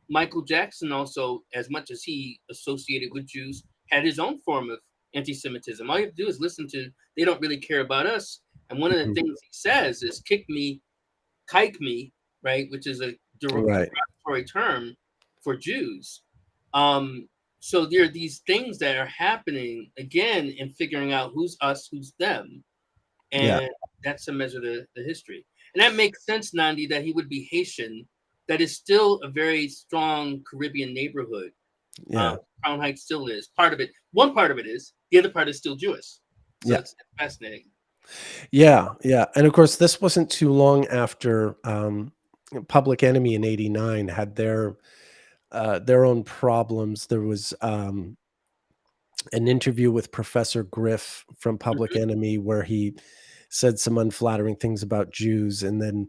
Michael Jackson also, as much as he associated with Jews, had his own form of anti-Semitism. All you have to do is listen to "They Don't Really Care About Us," and one of the Mhm. things he says is "kick me, kike me," right, which is a Right. derogatory term for Jews. Um, so there are these things that are happening again in figuring out who's us, who's them, Yeah. and that's a measure of the history. And that makes sense, Nandi, that he would be Haitian. That is still a very strong Caribbean neighborhood. Yeah. Crown Heights still is part of it. One part of it is. The other part is still Jewish. So Yeah. it's fascinating. Yeah. Yeah. And of course, this wasn't too long after Public Enemy in '89 had their own problems. There was an interview with Professor Griff from Public Mhm. Enemy where he said some unflattering things about Jews, and then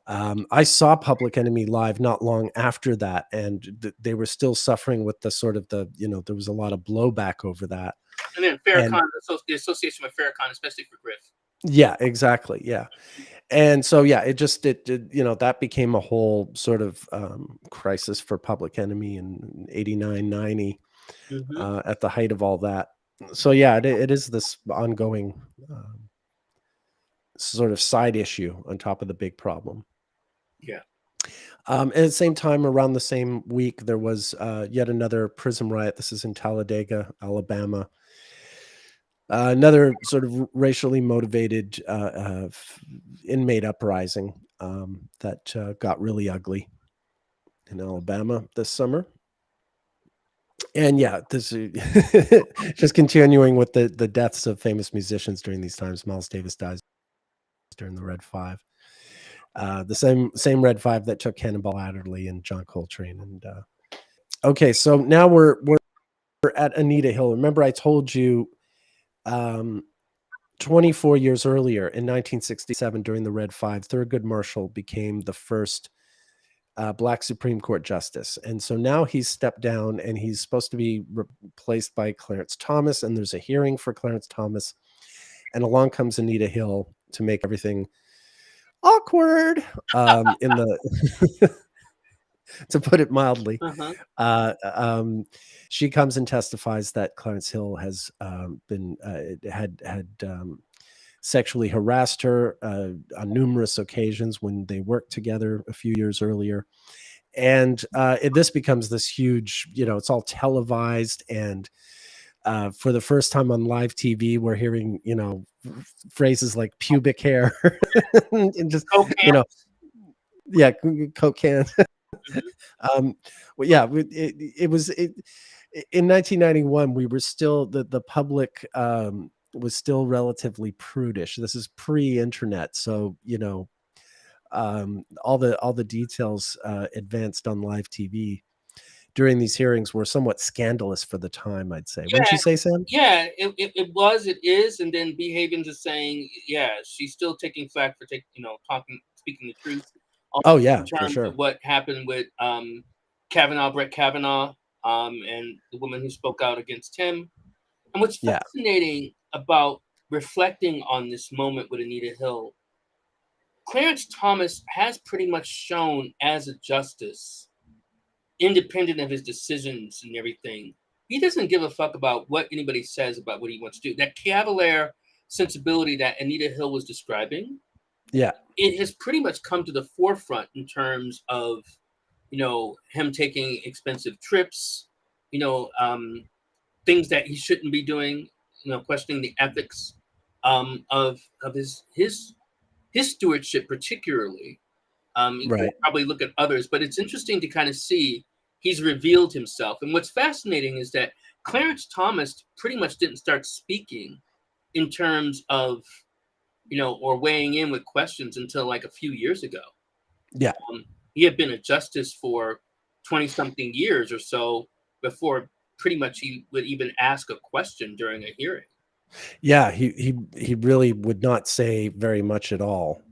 I saw Public Enemy live not long after that, and they were still suffering with the sort of there was a lot of blowback over that. And then And Farrakhan, the association with Farrakhan, especially for Griff. yeah, exactly, yeah. And so yeah, that became a whole sort of crisis for Public Enemy in '89, '90, Hmm. at the height of all that. So yeah, it is this ongoing sort of side issue on top of the big problem. Yeah. At the same time, around the same week, there was yet another prison riot. This is in Talladega, Alabama. Another sort of racially motivated inmate uprising that got really ugly in Alabama this summer. And yeah, this just continuing with the deaths of famous musicians during these times. Miles Davis dies during the Red Five. The same Red Five that took Cannonball Adderley and John Coltrane. And okay, so now we're at Anita Hill. Remember, I told you um, 24 years earlier in 1967, during the Red Five, Thurgood Marshall became the first Black Supreme Court justice. And so now he's stepped down and he's supposed to be replaced by Clarence Thomas. And there's a hearing for Clarence Thomas. And along comes Anita Hill to make everything awkward in the to put it mildly. Uh-huh. Uh, um, she comes and testifies that Clarence Hill has been had sexually harassed her on numerous occasions when they worked together a few years earlier. And this becomes this huge, it's all televised. And for the first time on live TV, we're hearing, phrases like pubic hair and just, Okay. you know, yeah, Coke can. Mhm. Well, yeah, in 1991, we were still the public was still relatively prudish. This is pre-internet, so all the details advanced on live TV during these hearings were somewhat scandalous for the time, I'd say. Wouldn't Yeah, you say, Sam? yeah, it is, and then B. Havens is saying, yeah, she's still taking flack for speaking the truth. Oh In yeah, for terms of sure. what happened with Brett Kavanaugh, and the woman who spoke out against him. And what's Yeah, fascinating about reflecting on this moment with Anita Hill, Clarence Thomas has pretty much shown as a justice, independent of his decisions and everything. He doesn't give a fuck about what anybody says about what he wants to do. That cavalier sensibility that Anita Hill was describing, yeah, it has pretty much come to the forefront in terms of, him taking expensive trips, you know, um, things that he shouldn't be doing, questioning the ethics of his stewardship, particularly. You could right. probably look at others, but it's interesting to kind of see he's revealed himself. And what's fascinating is that Clarence Thomas pretty much didn't start speaking in terms of, or weighing in with questions until like a few years ago. Yeah, he had been a justice for 20 something years or so before pretty much he would even ask a question during a hearing. Yeah, he really would not say very much at all.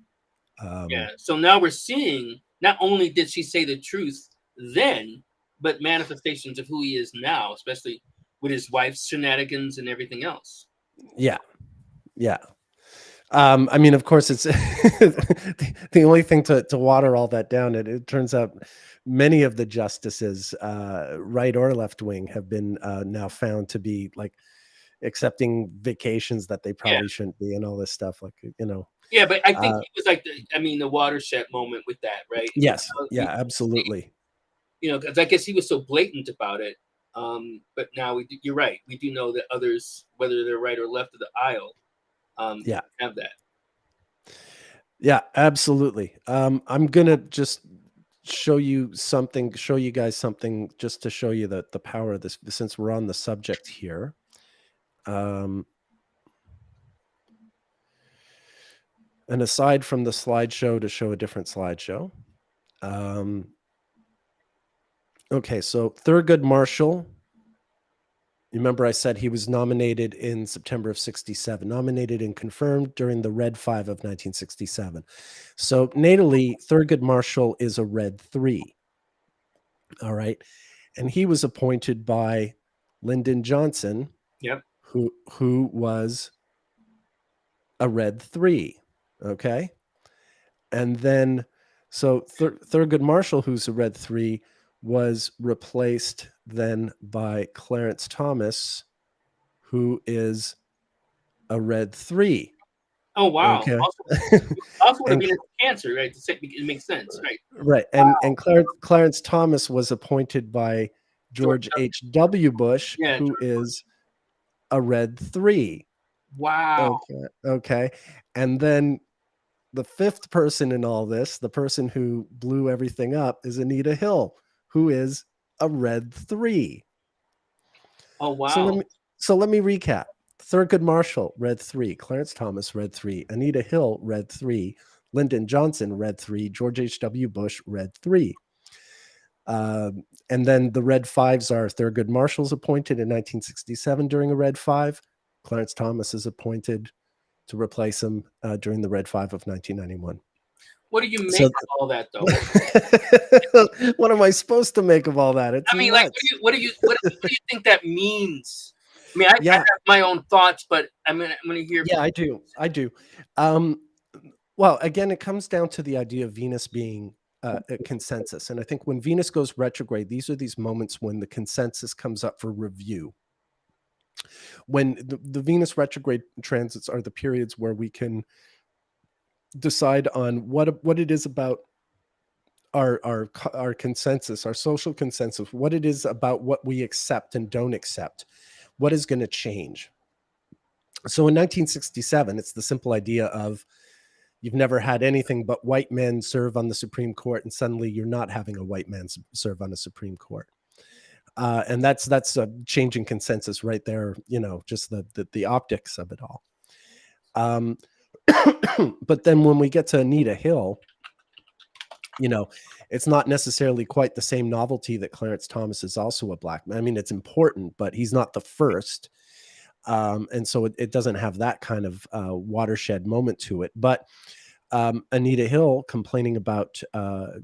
Yeah. So now we're seeing not only did she say the truth then, but manifestations of who he is now, especially with his wife's shenanigans and everything else. Yeah, yeah. I mean, of course, it's the only thing to water all that down. It turns out many of the justices, right or left wing, have been now found to be like accepting vacations that they Yeah. probably shouldn't be, and all this stuff. Like, you know, Yeah, but I think uh, he was like the watershed moment with that, right? yes, We, yeah, absolutely, because I guess he was so blatant about it. But now you're right. We do know that others, whether they're right or left of the aisle, yeah, have that. yeah, absolutely. I'm gonna just show you something, show you guys something, just to show you the power of this, since we're on the subject here. Um, and aside from the slideshow, to show a different slideshow. Okay, so Thurgood Marshall. Remember, I said he was nominated in September of 67, nominated and confirmed during the Red 5 of 1967. So natally, Thurgood Marshall is a Red 3. All right. And he was appointed by Lyndon Johnson, Yep. who was a Red 3. Okay. And then, so Thurgood Marshall, who's a Red 3, was replaced then by Clarence Thomas, who is a Red 3. Oh wow. Okay. Also would have And been cancer, right? It makes sense, right? right. And Clarence Thomas was appointed by George George W. H.W. Bush, Yeah. who is a Red 3. Wow. Okay. Okay. And then the fifth person in all this, the person who blew everything up, is Anita Hill, who is a Red 3. Oh So wow. let me recap. Thurgood Marshall, Red 3. Clarence Thomas, Red 3. Anita Hill, Red 3. Lyndon Johnson, Red 3. George H.W. Bush, Red 3. And then the Red 5s are Thurgood Marshall's appointed in 1967 during a Red 5. Clarence Thomas is appointed to replace him during the Red 5 of 1991. What do you make So, of all that, though? what am I supposed to make of all that? It's I mean, like, nuts. what do you think that means? I mean, I Yeah, have my own thoughts, but I'm gonna hear. yeah, I do. I do. Well, again, it comes down to the idea of Venus being a consensus. And I think when Venus goes retrograde, these are these moments when the consensus comes up for review. When the Venus retrograde transits are the periods where we can decide on what it is about our consensus, our social consensus, what it is about what we accept and don't accept, what is going to change. So in 1967, it's the simple idea of you've never had anything but white men serve on the Supreme Court, and suddenly you're not having a white man serve on a Supreme Court. And that's a changing consensus right there, you know, just the optics of it all. But then when we get to Anita Hill, you know, it's not necessarily quite the same novelty that Clarence Thomas is also a black man. I mean, it's important, but he's not the first. And so it doesn't have that kind of watershed moment to it. But Anita Hill complaining about,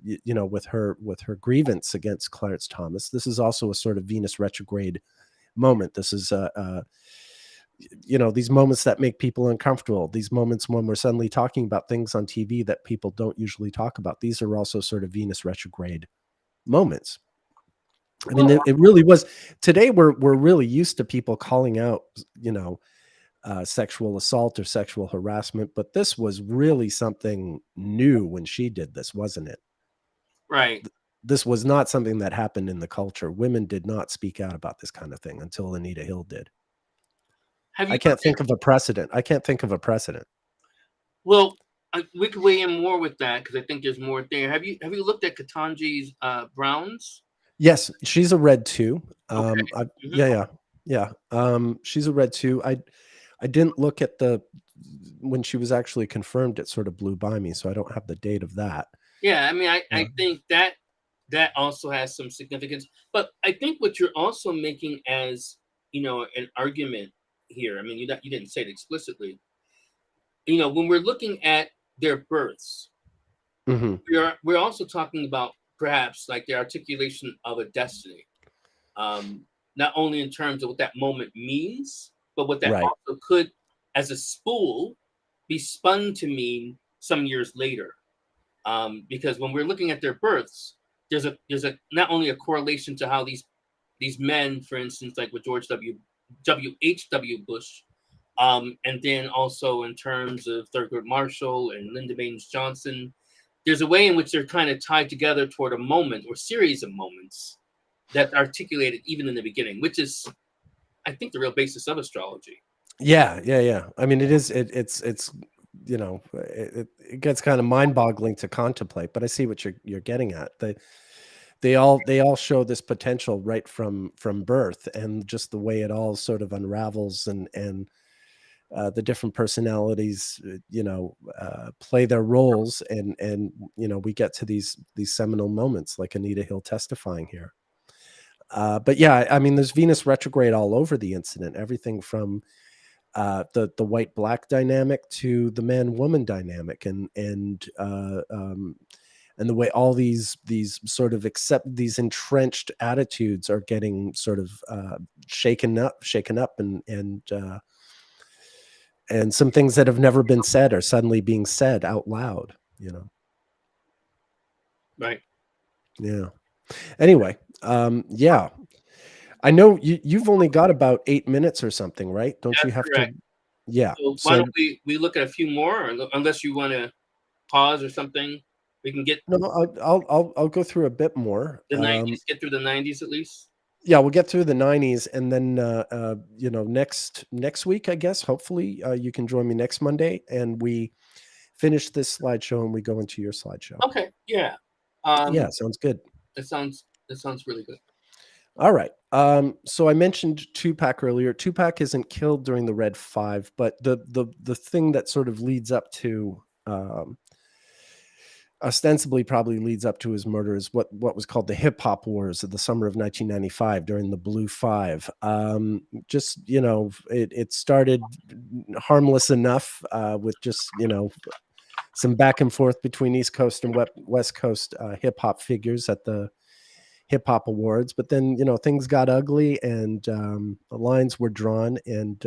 you know, with her grievance against Clarence Thomas. This is also a sort of Venus retrograde moment. This is you know, these moments that make people uncomfortable, these moments when we're suddenly talking about things on TV that people don't usually talk about. These are also sort of Venus retrograde moments. I mean, Well, it really was. Today we're really used to people calling out, you know, sexual assault or sexual harassment, but this was really something new when she did this, wasn't it? right. This was not something that happened in the culture. Women did not speak out about this kind of thing until Anita Hill did. Have you I can't think of a precedent. I can't think of a precedent. Well, we could weigh in more with that because I think there's more there. Have you looked at Katanji's Browns? Yes, she's a red too. Okay. Yeah, yeah, yeah. She's a red too. I didn't look at when she was actually confirmed. It sort of blew by me, so I don't have the date of that. Yeah, I mean, I Uh, think that also has some significance. But I think what you're also making as, an argument here. I mean, you didn't say it explicitly. When we're looking at their births, mhm. we're also talking about perhaps like the articulation of a destiny. Not only in terms of what that moment means, but what that Right. also could, as a spool, be spun to mean some years later. Because when we're looking at their births, there's a not only a correlation to how these men, for instance, like with George W. H. W. Bush, and then also in terms of Thurgood Marshall and Lyndon Baines Johnson, there's a way in which they're kind of tied together toward a moment or series of moments that articulated even in the beginning, which is, I think, the real basis of astrology. Yeah, yeah, yeah. I mean, it is. It's. It gets kind of mind-boggling to contemplate. But I see what you're getting at. They all show this potential right from birth, and just the way it all sort of unravels, and the different personalities, play their roles, and we get to these seminal moments like Anita Hill testifying here. But yeah, I mean, there's Venus retrograde all over the incident. Everything from the white black dynamic to the man woman dynamic, and the way all these sort of accept these entrenched attitudes are getting sort of shaken up, and some things that have never been said are suddenly being said out loud. Right. Yeah. Anyway, yeah. I know you've only got about 8 minutes or something, right? Don't you That's have to? correct. Yeah. So why So don't we look at a few more, unless you want to pause or something? We can get no, I'll go through a bit more. the 90s, get through the 90s at least. Yeah, we'll get through the '90s, and then next week, I guess. Hopefully, you can join me next Monday, and we finish this slideshow, and we go into your slideshow. Okay. Yeah. Yeah, Um, sounds good. that sounds really good. All right. So I mentioned Tupac earlier. Tupac isn't killed during the Red Five, but the thing that sort of leads up to, ostensibly probably leads up to his murder, is what was called the hip hop wars of the summer of 1995 during the Blue Five. Just it started harmless enough, with just some back and forth between East Coast and West Coast hip hop figures at the hip hop awards, but then things got ugly, and the lines were drawn, and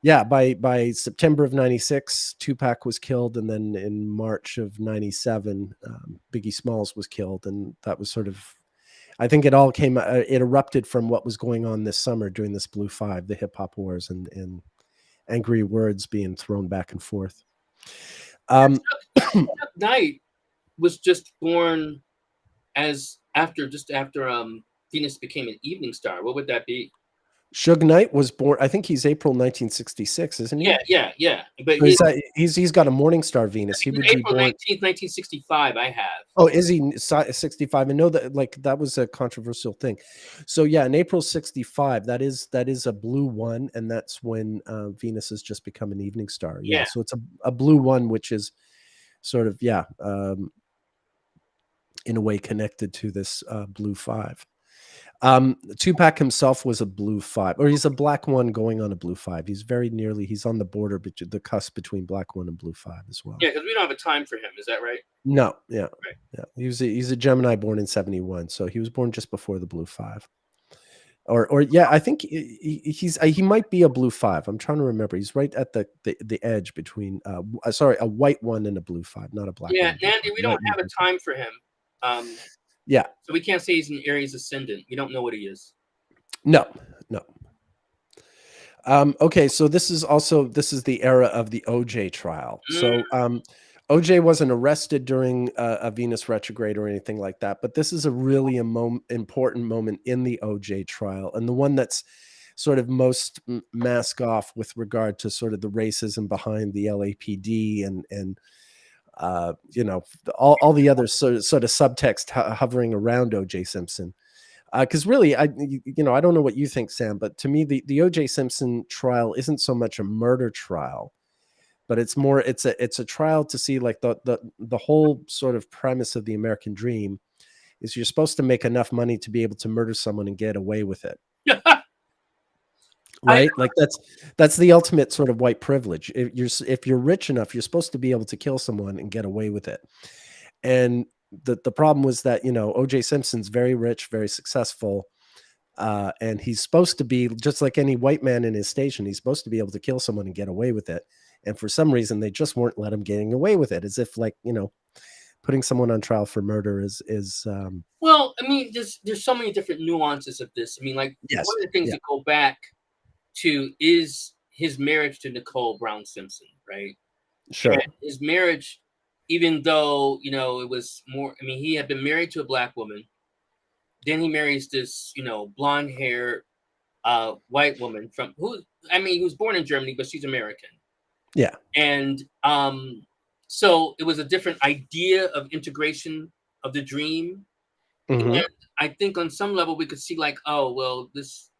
yeah, by September of '96, Tupac was killed, and then in March of '97, Biggie Smalls was killed, and that was sort of, I think it all it erupted from what was going on this summer during this Blue Five, the hip hop wars, and angry words being thrown back and forth. Um, Chuck Knight was just born just after Venus became an evening star. What would that be? Suge Knight was born, I think he's April 1966, isn't he? Yeah, yeah, yeah. But He's got a morning star Venus. He would be April born. 19th, 1965. I have. Oh, is he 65? I know that, like, that was a controversial thing. So yeah, in April 65, that is a blue one, and that's when Venus has just become an evening star. Yeah, Yeah. so it's a blue one, which is sort of, yeah, in a way connected to this blue five. Tupac himself was a blue five, or he's a black one going on a blue five. He's on the border, the cusp between black one and blue five as well. Yeah, because we don't have a time for him. Is that right? No, yeah, Right. yeah. He's a Gemini born in '71, so he was born just before the blue five. Or yeah, I think he might be a blue five. I'm trying to remember. He's right at the edge between sorry, a white one and a blue five, not a black Yeah, one. Nandy, we don't have a time for him. Yeah. So we can't say he's an Aries ascendant. We don't know what he is. No, no. Okay, so this is the era of the OJ trial. So OJ wasn't arrested during a Venus retrograde or anything like that, but this is a really important moment in the OJ trial, and the one that's sort of most mask off with regard to sort of the racism behind the LAPD, and all the other sort of subtext hovering around OJ Simpson. Because really, I don't know what you think, Sam, but to me, the OJ Simpson trial isn't so much a murder trial, but it's a trial to see like the whole sort of premise of the American dream is you're supposed to make enough money to be able to murder someone and get away with it. I Right? Like that's the ultimate sort of white privilege. If you're rich enough, you're supposed to be able to kill someone and get away with it. And the problem was that, OJ Simpson's very rich, very successful. And he's supposed to be just like any white man in his station. He's supposed to be able to kill someone and get away with it. And for some reason, they just weren't let him getting away with it, as if like, putting someone on trial for murder is well, I mean, there's so many different nuances of this. I mean, like yes, one of the things yeah, to go back to is his marriage to Nicole Brown Simpson, right? sure, And his marriage, even though it was more. I mean, he had been married to a black woman. Then he marries this, blonde hair, white woman from who. I mean, he was born in Germany, but she's American. yeah, And so it was a different idea of integration of the dream. hmm And I think on some level we could see like, oh well, this,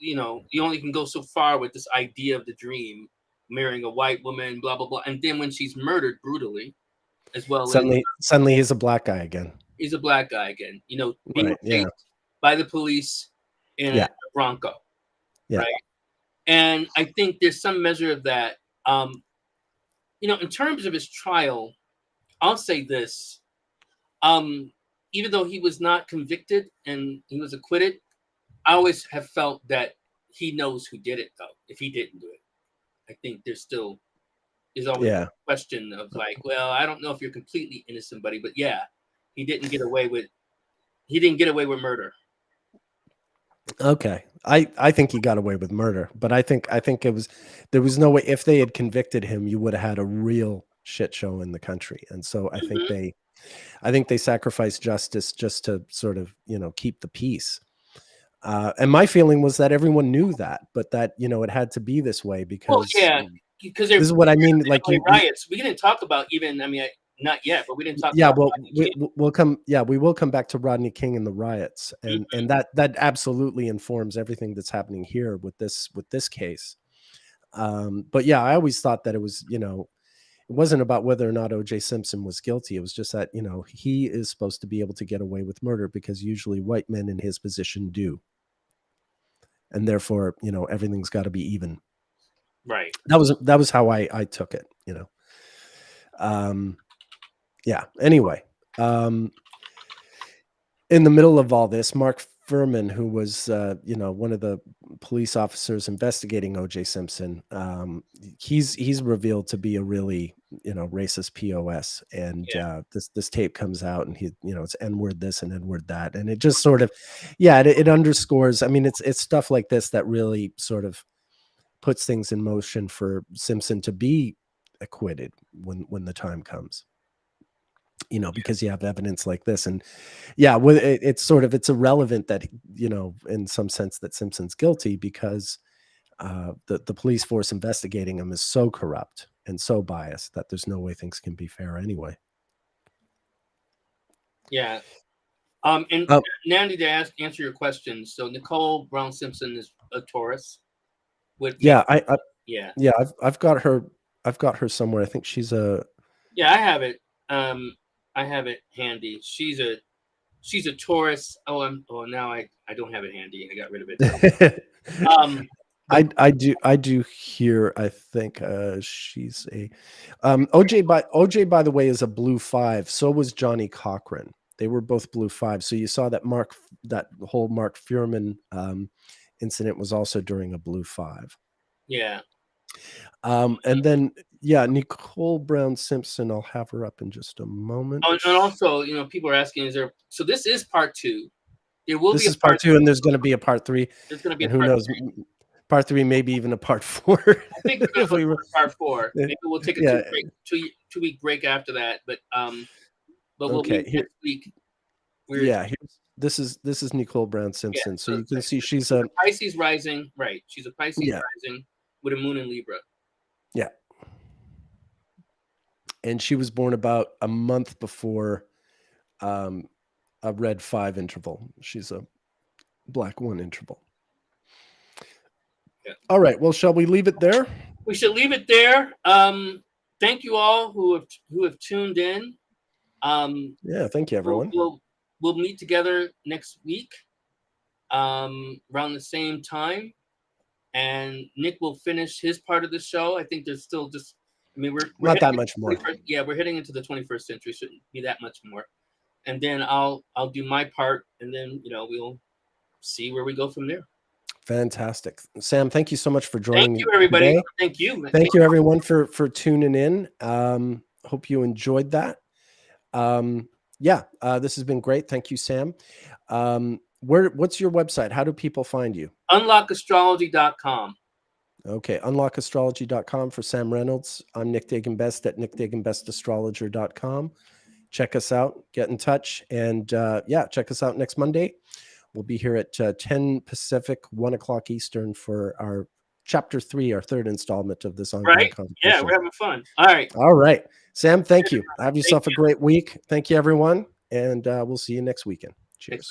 you only can go so far with this idea of the dream, marrying a white woman, blah blah blah. And then when she's murdered brutally, as well as Suddenly he's a black guy again. he's a black guy again, being Right? Yeah, chased by the police in a yeah, Bronco, yeah, right? And I think there's some measure of that. In terms of his trial, I'll say this. Um, Even though he was not convicted and he was acquitted, I always have felt that he knows who did it, though, if he didn't do it. I think there's always yeah. a question of like, well, I don't know if you're completely innocent, buddy, but yeah, he didn't get away with murder. Okay. I think he got away with murder, but I think there was no way if they had convicted him, you would have had a real shit show in the country. And so Mhm. I think they sacrificed justice just to sort of, keep the peace. And my feeling was that everyone knew that, but that, it had to be this way Well, because yeah, because they're this is what I mean. Like LA riots. We didn't talk about even. I mean, not yet, but we didn't talk yeah, about well, Rodney King. we'll come. Yeah, we will come back to Rodney King and the riots, and Mhm. that absolutely informs everything that's happening here with this case. But yeah, I always thought that it was, it wasn't about whether or not OJ Simpson was guilty. It was just that, he is supposed to be able to get away with murder because usually white men in his position do. And therefore, everything's got to be even. Right. That was how I took it. Um, yeah. Anyway, in the middle of all this, Mark Furman, who was, one of the police officers investigating O.J. Simpson, he's revealed to be a really, racist POS. And Yeah. this tape comes out, and it's N-word this and N-word that, and it just sort of, yeah, it underscores. I mean, it's stuff like this that really sort of puts things in motion for Simpson to be acquitted when the time comes. Because you have evidence like this, and yeah, it's sort of it's irrelevant that in some sense that Simpson's guilty because the police force investigating him is so corrupt and so biased that there's no way things can be fair anyway. Yeah. And Oh Nandy, to answer your question, so Nicole Brown Simpson is a Taurus. Would make yeah, yeah. yeah, I've got her somewhere. I think she's a Yeah, I have it. I have it handy. She's a Taurus. Now I don't have it handy. I got rid of it. But I do hear. I think she's a OJ by the way is a blue 5. So was Johnny Cochran. They were both blue 5. So you saw that whole Mark Fuhrman incident was also during a blue 5. yeah. And then yeah, Nicole Brown Simpson. I'll have her up in just a moment. Oh, and also, people are asking, so this is part 2. There will be This a is part part 2, and there's going to be a part 3, There's going to be and a who part knows, 3. part 3, maybe even a part 4. I think we're going If to look we were, for part 4. Maybe we'll take a yeah. 2-week break after that. But we'll Okay. meet Here, next week. We're yeah. This is Nicole Brown Yeah. Simpson. So So you can see she's she's a a Pisces rising, right? She's a Pisces yeah, rising with a moon in Libra. yeah, and she was born about a month before um, a red 5 interval. She's a black 1 interval. Yeah. All right. Well, shall we leave it there? we should leave it there. Thank you all who have tuned in. Yeah, thank you, everyone. We'll meet together next week, around the same time, and Nick will finish his part of the show. I think there's still just, I mean, we're Not that much more. Yeah, we're heading into the 21st century. Shouldn't be that much more. And then I'll do my part, and then we'll see where we go from there. Fantastic. Sam, thank you so much for joining me. Thank you, everybody. Today. Thank you. Thank you, everyone, for tuning in. Hope you enjoyed that. Yeah, this has been great. Thank you, Sam. What's your website? How do people find you? Unlockastrology.com. Okay, unlockastrology.com for Sam Reynolds. I'm Nick Dagan Best at nickdaganbestastrologer.com. Check us out, get in touch, and yeah, check us out next Monday. We'll be here at 10 Pacific, 1 o'clock Eastern for our Chapter 3, our third installment of this ongoing conversation. Yeah, we're having fun. All right. All right. Sam, thank you. Have yourself a great week. Thank you, everyone. And we'll see you next weekend. Cheers.